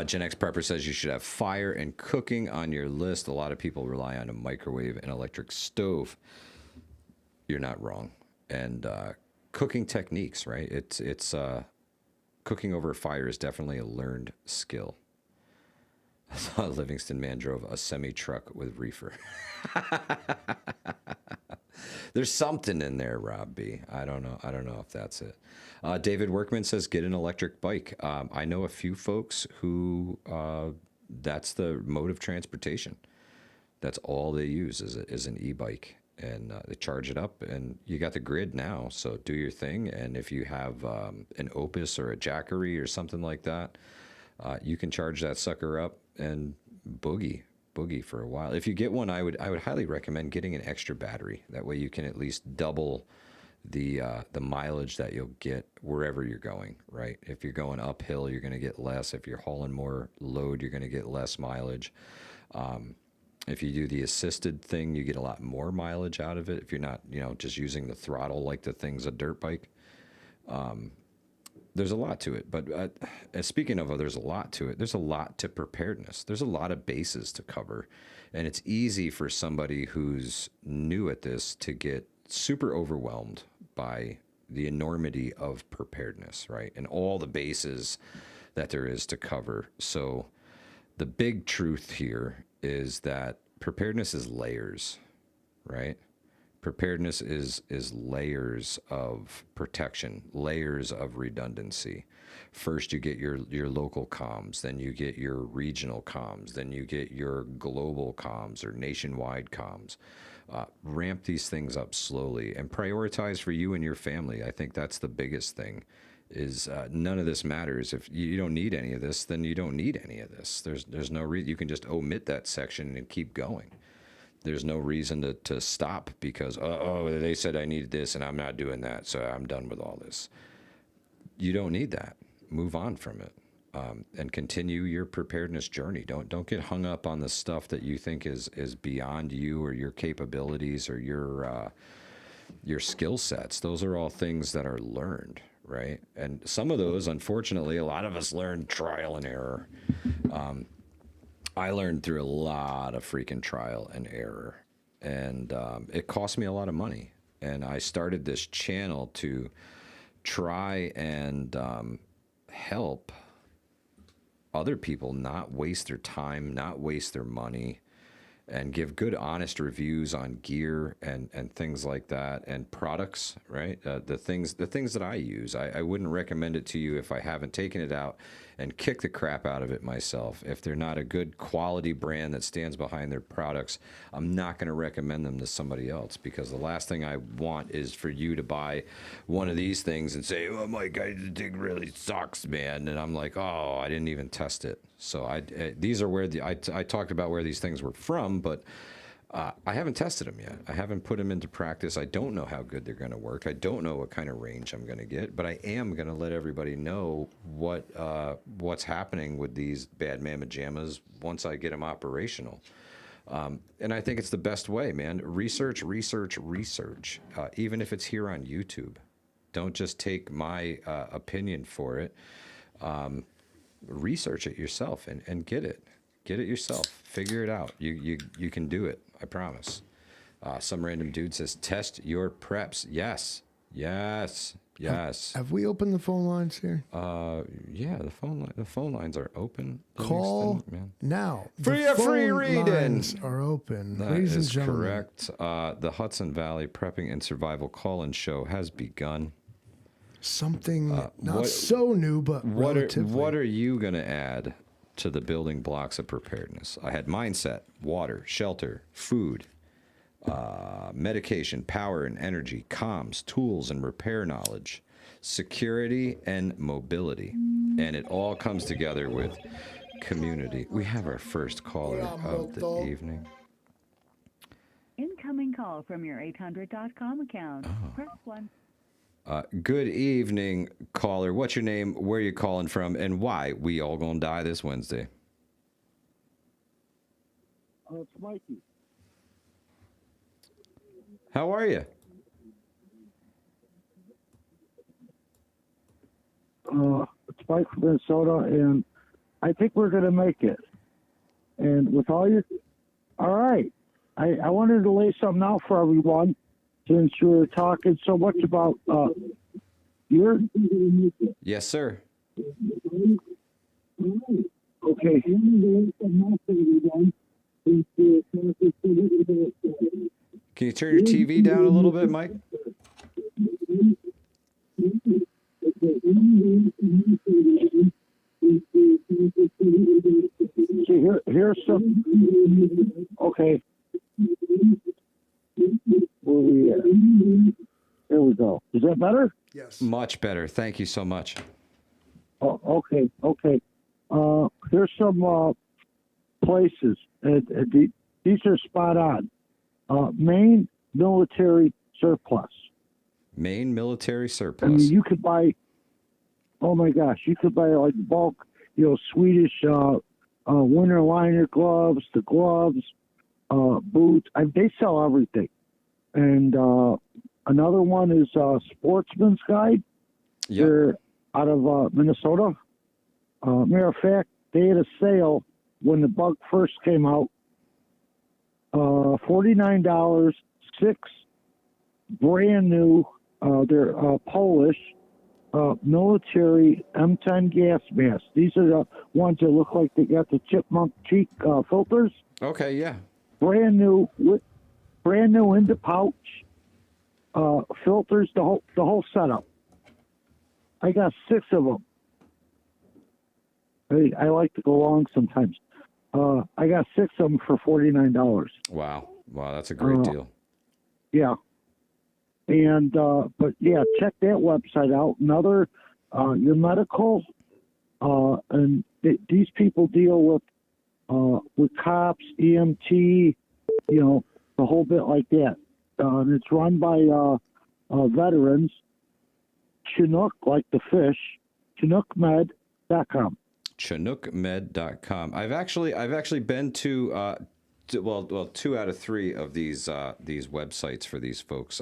A: Gen X Prepper says you should have fire and cooking on your list. A lot of people rely on a microwave and electric stove. You're not wrong. And cooking techniques, right? It's cooking over fire is definitely a learned skill. I saw a Livingston man drove a semi-truck with reefer. There's something in there, Rob B. I don't know if that's it. David Workman says, get an electric bike. I know a few folks who that's the mode of transportation. That's all they use is an e-bike. And they charge it up, and you got the grid now, so do your thing. And if you have an Opus or a Jackery or something like that, you can charge that sucker up and boogie for a while. If you get one, I would highly recommend getting an extra battery. That way you can at least double the mileage that you'll get wherever you're going, right? If you're going uphill, you're going to get less. If you're hauling more load, you're going to get less mileage. If you do the assisted thing, you get a lot more mileage out of it. If you're not, just using the throttle like the thing's a dirt bike. There's a lot to it, but speaking of, there's a lot to it. There's a lot to preparedness. There's a lot of bases to cover, and it's easy for somebody who's new at this to get super overwhelmed by the enormity of preparedness, right? And all the bases that there is to cover. So the big truth here is that preparedness is layers, right? Preparedness is layers of protection, layers of redundancy. First, you get your local comms, then you get your regional comms, then you get your global comms or nationwide comms. Ramp these things up slowly and prioritize for you and your family. I think that's the biggest thing, none of this matters. If you don't need any of this, then you don't need any of this. There's no reason. You can just omit that section and keep going. There's no reason to stop because, they said I needed this and I'm not doing that, so I'm done with all this. You don't need that. Move on from it, and continue your preparedness journey. Don't get hung up on the stuff that you think is beyond you or your capabilities or your skill sets. Those are all things that are learned, right? And some of those, unfortunately, a lot of us learn trial and error. I learned through a lot of freaking trial and error, and it cost me a lot of money. And I started this channel to try and help other people not waste their time, not waste their money, and give good, honest reviews on gear and things like that, and products, right? The things that I use, I wouldn't recommend it to you if I haven't taken it out and kicked the crap out of it myself. If they're not a good quality brand that stands behind their products, I'm not going to recommend them to somebody else, because the last thing I want is for you to buy one of these things and say, "Oh my God, the thing really sucks, man," and I'm like, "Oh, I didn't even test it." So these are where I talked about where these things were from, but I haven't tested them yet. I haven't put them into practice. I don't know how good they're going to work. I don't know what kind of range I'm going to get, but I am going to let everybody know what's happening with these Bad Mama Jammas once I get them operational. And I think it's the best way, man. Research, even if it's here on YouTube. Don't just take my opinion for it. Research it yourself and get it yourself. Figure it out. You can do it. I promise. Some random dude says, test your preps. Yes.
B: Have we opened the phone lines here?
A: Yeah, the phone lines are open.
B: Call now.
A: Free reading.
B: Lines are open.
A: That
B: Ladies and
A: is
B: gentlemen.
A: correct. The Hudson Valley Prepping and Survival call-in show has begun.
B: Something not so new, but relatively.
A: What are you going to add to the building blocks of preparedness? I had mindset, water, shelter, food, medication, power and energy, comms, tools and repair knowledge, security and mobility. And it all comes together with community. We have our first caller of the evening.
C: Incoming call from your 800.com account. Press 1.
A: Good evening, caller. What's your name? Where are you calling from? And why we all gonna die this Wednesday?
D: It's Mikey.
A: How are you?
D: It's Mike from Minnesota, and I think we're going to make it. And with all right. I wanted to lay something out for everyone, since you were talking so much about
A: Yes, sir.
D: Okay.
A: Can you turn your TV down a little bit, Mike?
D: See, here's some. Okay. Where we at? There we go. Is that better?
B: Yes.
A: Much better. Thank you so much.
D: Oh, okay. Here's some places. These are spot on. Maine military surplus.
A: Maine military surplus.
D: I mean, you could buy. Oh my gosh, you could buy like bulk, Swedish winter liner gloves, the gloves, boots. They sell everything. And another one is Sportsman's Guide.
A: Yep.
D: They're out of Minnesota. Matter of fact, they had a sale when the bug first came out. $49, 6 brand new. They're Polish military M10 gas masks. These are the ones that look like they got the chipmunk cheek filters.
A: Okay, yeah.
D: Brand new in the pouch. Filters, the whole setup. I got 6 of them. I like to go long sometimes. I got 6 of them for $49.
A: Wow, that's a great deal.
D: Yeah. And, but yeah, check that website out. Another your medical, and these people deal with cops, EMT, the whole bit like that. And it's run by veterans. Chinook, like the fish, ChinookMed.com.
A: ChinookMed.com. I've actually been to well 2 out of 3 of these websites for these folks.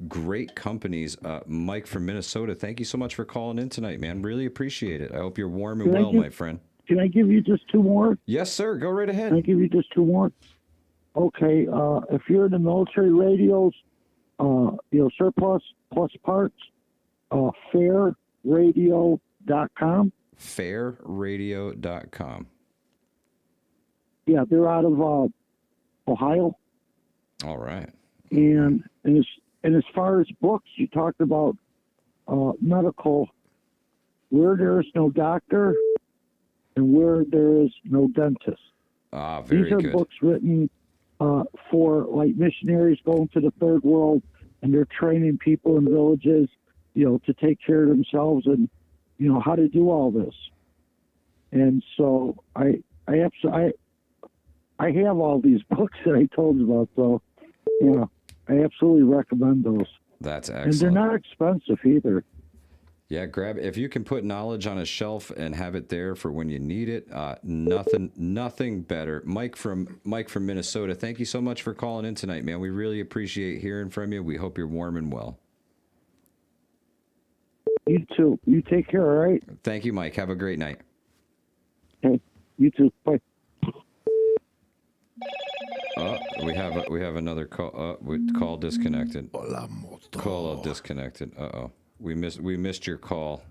A: Great companies. Mike from Minnesota, thank you so much for calling in tonight, man. Really appreciate it. I hope you're warm and well, my friend.
D: Can I give you just 2 more?
A: Yes, sir. Go right ahead.
D: Can I give you just 2 more? Okay. If you're in the military radios, surplus plus parts, fairradio.com.
A: Fairradio.com.
D: Yeah, they're out of Ohio.
A: All right.
D: And as far as books, you talked about medical, where there is no doctor and where there is no dentist.
A: Very good.
D: These are books written for like missionaries going to the third world, and they're training people in villages, to take care of themselves and, how to do all this. And so I have all these books that I told you about. So, I absolutely recommend those.
A: That's excellent.
D: And they're not expensive either.
A: Yeah, if you can put knowledge on a shelf and have it there for when you need it, nothing better. Mike from Minnesota, thank you so much for calling in tonight, man. We really appreciate hearing from you. We hope you're warm and well.
D: You too. You take care, all right?
A: Thank you, Mike. Have a great night.
D: Hey, you too. Bye.
A: We have another call. Call disconnected. Call disconnected. Uh-oh. We missed your call.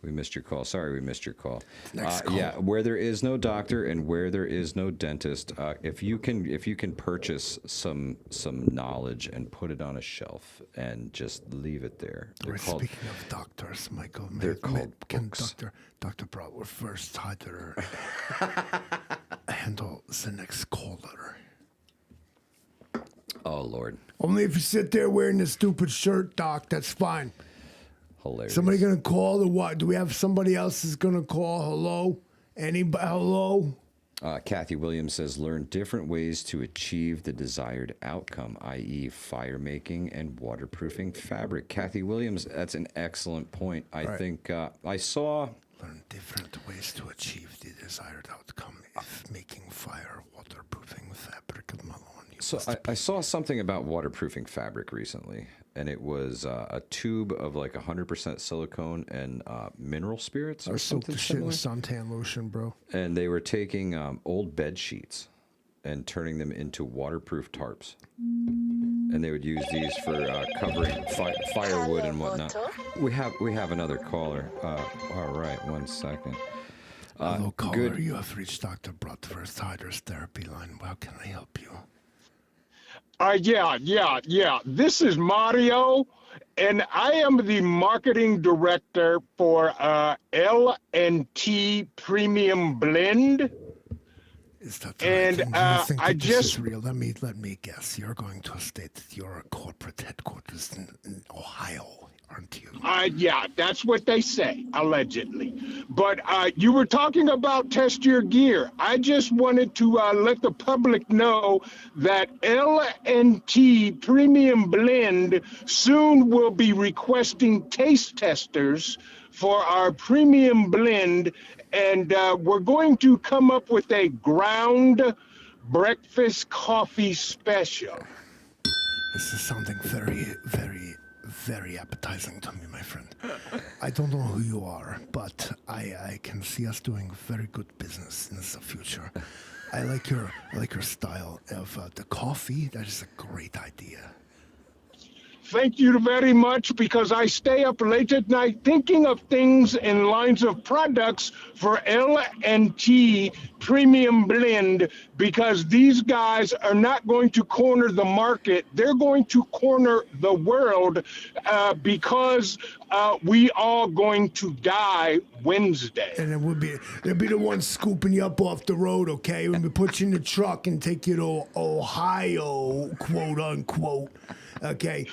A: We missed your call. Sorry, we missed your call.
B: Next call.
A: Yeah, where there is no doctor and where there is no dentist, if you can purchase some knowledge and put it on a shelf and just leave it there.
B: Speaking of doctors, Michael,
A: they're called books.
B: Dr. Bratwurst first had to handle the next caller.
A: Oh Lord!
B: Only if you sit there wearing the stupid shirt, Doc. That's fine.
A: Hilarious.
B: Somebody gonna call or what? Do we have somebody else is gonna call? Hello? Anybody? Hello?
A: Kathy Williams says, learn different ways to achieve the desired outcome, i.e. fire making and waterproofing fabric. Kathy Williams, that's an excellent point. I think I saw...
B: Learn different ways to achieve the desired outcome of making fire, waterproofing fabric.
A: So I saw something about waterproofing fabric recently, and it was a tube of like 100% silicone and mineral spirits or something similar.
B: Shit in suntan lotion, bro.
A: And they were taking old bed sheets and turning them into waterproof tarps. And they would use these for covering firewood and whatnot. We have another caller. All right, 1 second.
B: Hello, caller. You have reached Dr. Bratwurst Hyder's therapy line. How can I help you?
E: Yeah. This is Mario, and I am the marketing director for L&T Premium Blend.
B: Is that right?
E: And
B: I just this is real. Let me guess. You're going to state that your corporate headquarters in Ohio, aren't you?
E: Yeah, that's what they say, allegedly. But you were talking about test your gear. I just wanted to let the public know that L&T Premium Blend soon will be requesting taste testers for our premium blend, and we're going to come up with a ground breakfast coffee special.
B: This is sounding very, very, very appetizing to me, my friend. I don't know who you are, but I can see us doing very good business in the future. I like your style of the coffee. That is a great idea.
E: Thank you very much, because I stay up late at night thinking of things in lines of products for L&T Premium Blend, because these guys are not going to corner the market. They're going to corner the world because we all going to die Wednesday.
B: And they'll be the ones scooping you up off the road, okay? When we put you in the truck and take you to Ohio, quote unquote, okay?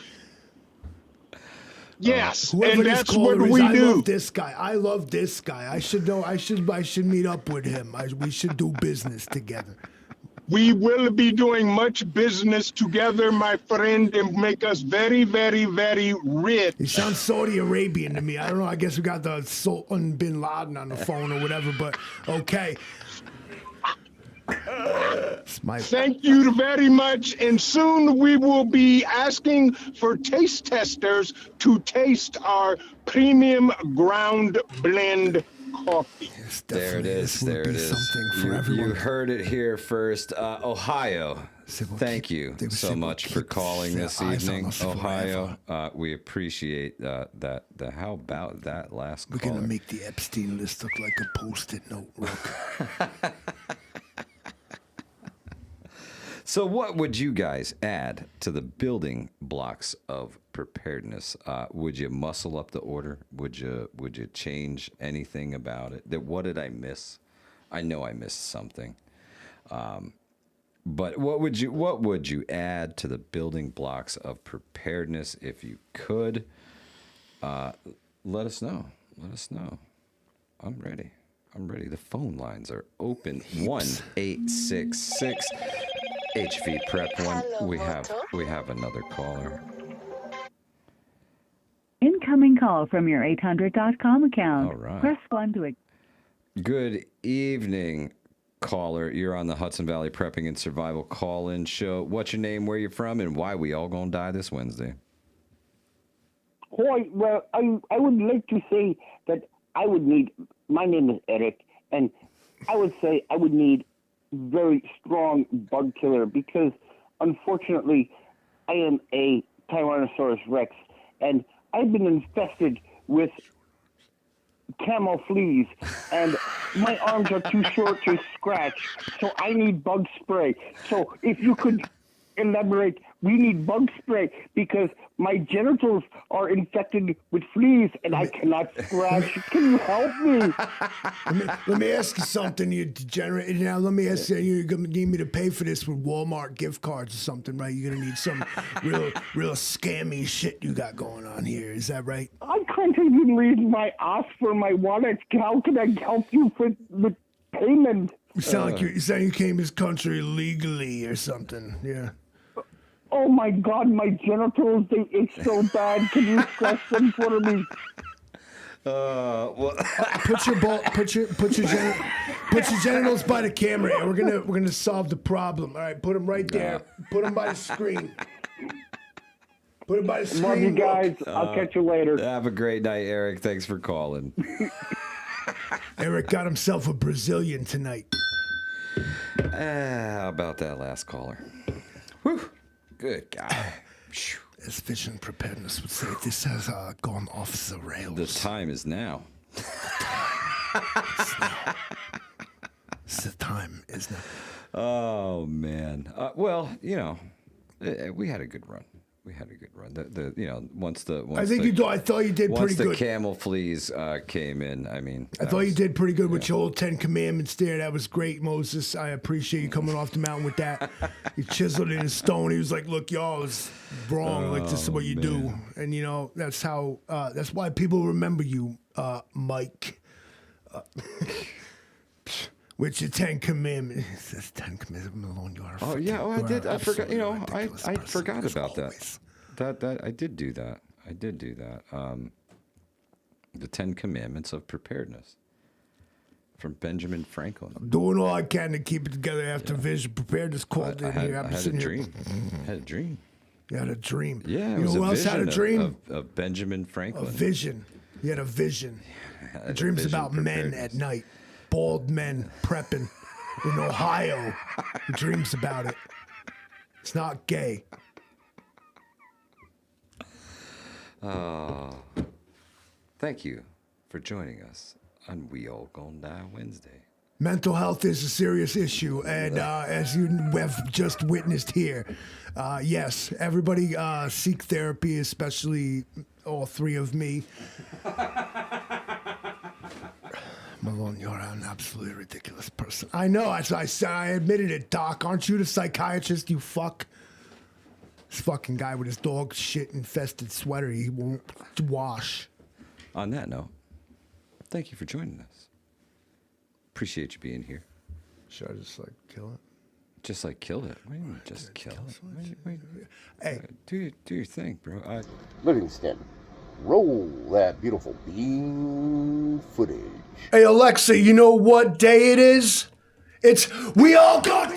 E: Yes,
B: Whoever
E: and
B: this
E: that's what
B: caller is,
E: we
B: I
E: do.
B: love this guy. I love this guy. I should know. I should meet up with him. We should do business together.
E: We will be doing much business together, my friend, and make us very, very, very rich.
B: He sounds Saudi Arabian to me. I don't know. I guess we got the Sultan bin Laden on the phone or whatever, but okay.
E: Thank you very much. And soon we will be asking for taste testers to taste our premium ground blend coffee.
B: Yes,
A: There it is. There it is.
B: Something for everyone.
A: You heard it here first. Ohio, thank you so much for calling this evening. Ohio, we appreciate that. How about that last call?
B: We're going to make the Epstein list look like a Post-it note, Rook.
A: So what would you guys add to the building blocks of preparedness? Would you muscle up the order? Would you change anything about it? What did I miss? I know I missed something. But what would you add to the building blocks of preparedness if you could? Let us know. Let us know. I'm ready. The phone lines are open. 1-866 HV Prep 1. We have another caller.
C: Incoming call from your 800.com account.
A: All right.
C: Press 1 to...
A: Good evening, caller. You're on the Hudson Valley Prepping and Survival call-in show. What's your name, where you from, and why we all gonna die this Wednesday?
F: Boy, well, I would like to say that I would need, my name is Eric, and I would say I would need very strong bug killer because, unfortunately, I am a Tyrannosaurus Rex, and I've been infested with camel fleas, and my arms are too short to scratch, so I need bug spray. So if you could elaborate, we need bug spray because my genitals are infected with fleas and I cannot scratch. Can you help me?
B: Let me ask you something, you degenerate. Now, let me ask you, you're going to need me to pay for this with Walmart gift cards or something, right? You're going to need some real scammy shit you got going on here. Is that right?
F: I can't even read my ask for my wallet. How can I help you with payment?
B: You sound like you came to this country legally or something. Yeah.
F: Oh my God, my genitals, they itch so bad. Can you scratch them for me?
A: Well,
B: put your genitals by the camera. And we're gonna solve the problem. All right, put them right there. Put them by the screen. Put them by the screen.
F: Love you guys. I'll catch you later.
A: have a great night, Eric. Thanks for calling.
B: Eric got himself a Brazilian tonight.
A: How about that last caller? Whew. Good guy.
B: As Vision Preparedness would say, this has gone off the rails.
A: The time is now.
B: The time is now.
A: Oh, man. Well, we had a good run. Once the
B: I thought you did pretty good.
A: Once the camel fleas came in,
B: I thought you did pretty good with your old 10 Commandments there. That was great, Moses. I appreciate you coming off the mountain with that. You chiseled it in stone. He was like, "Look, y'all is wrong. Like this is what you do." And that's how. That's why people remember you, Mike. With your 10 Commandments. It says 10 Commandments. Malone, you are.
A: Oh yeah, I did. I forgot. I forgot about that. That I did do that. The 10 Commandments of Preparedness from Benjamin Franklin.
B: I'm doing all I can to keep it together after Vision Preparedness called in here.
A: I had a dream.
B: You had a dream.
A: Yeah,
B: you know who else had a dream?
A: Of Benjamin Franklin.
B: A vision. He had a vision. He dreams about men at night. Bald men prepping in Ohio. He dreams about it. It's not gay.
A: Thank you for joining us on We All Gonna Die Wednesday.
B: Mental health is a serious issue, and as you have just witnessed here, yes, everybody seek therapy, especially all three of me. Malone, you're an absolutely ridiculous person. I know. I admitted it, Doc. Aren't you the psychiatrist, you fuck? This fucking guy with his dog shit infested sweater, he won't wash.
A: On that note, thank you for joining us. Appreciate you being here.
B: Should I just like kill it?
A: Just like kill it. What do you mean just kill it? Wait.
B: Hey,
A: do your thing, bro.
G: Livingston, roll that beautiful bean footage.
B: hey Alexa, you know what day it is? It's We All Got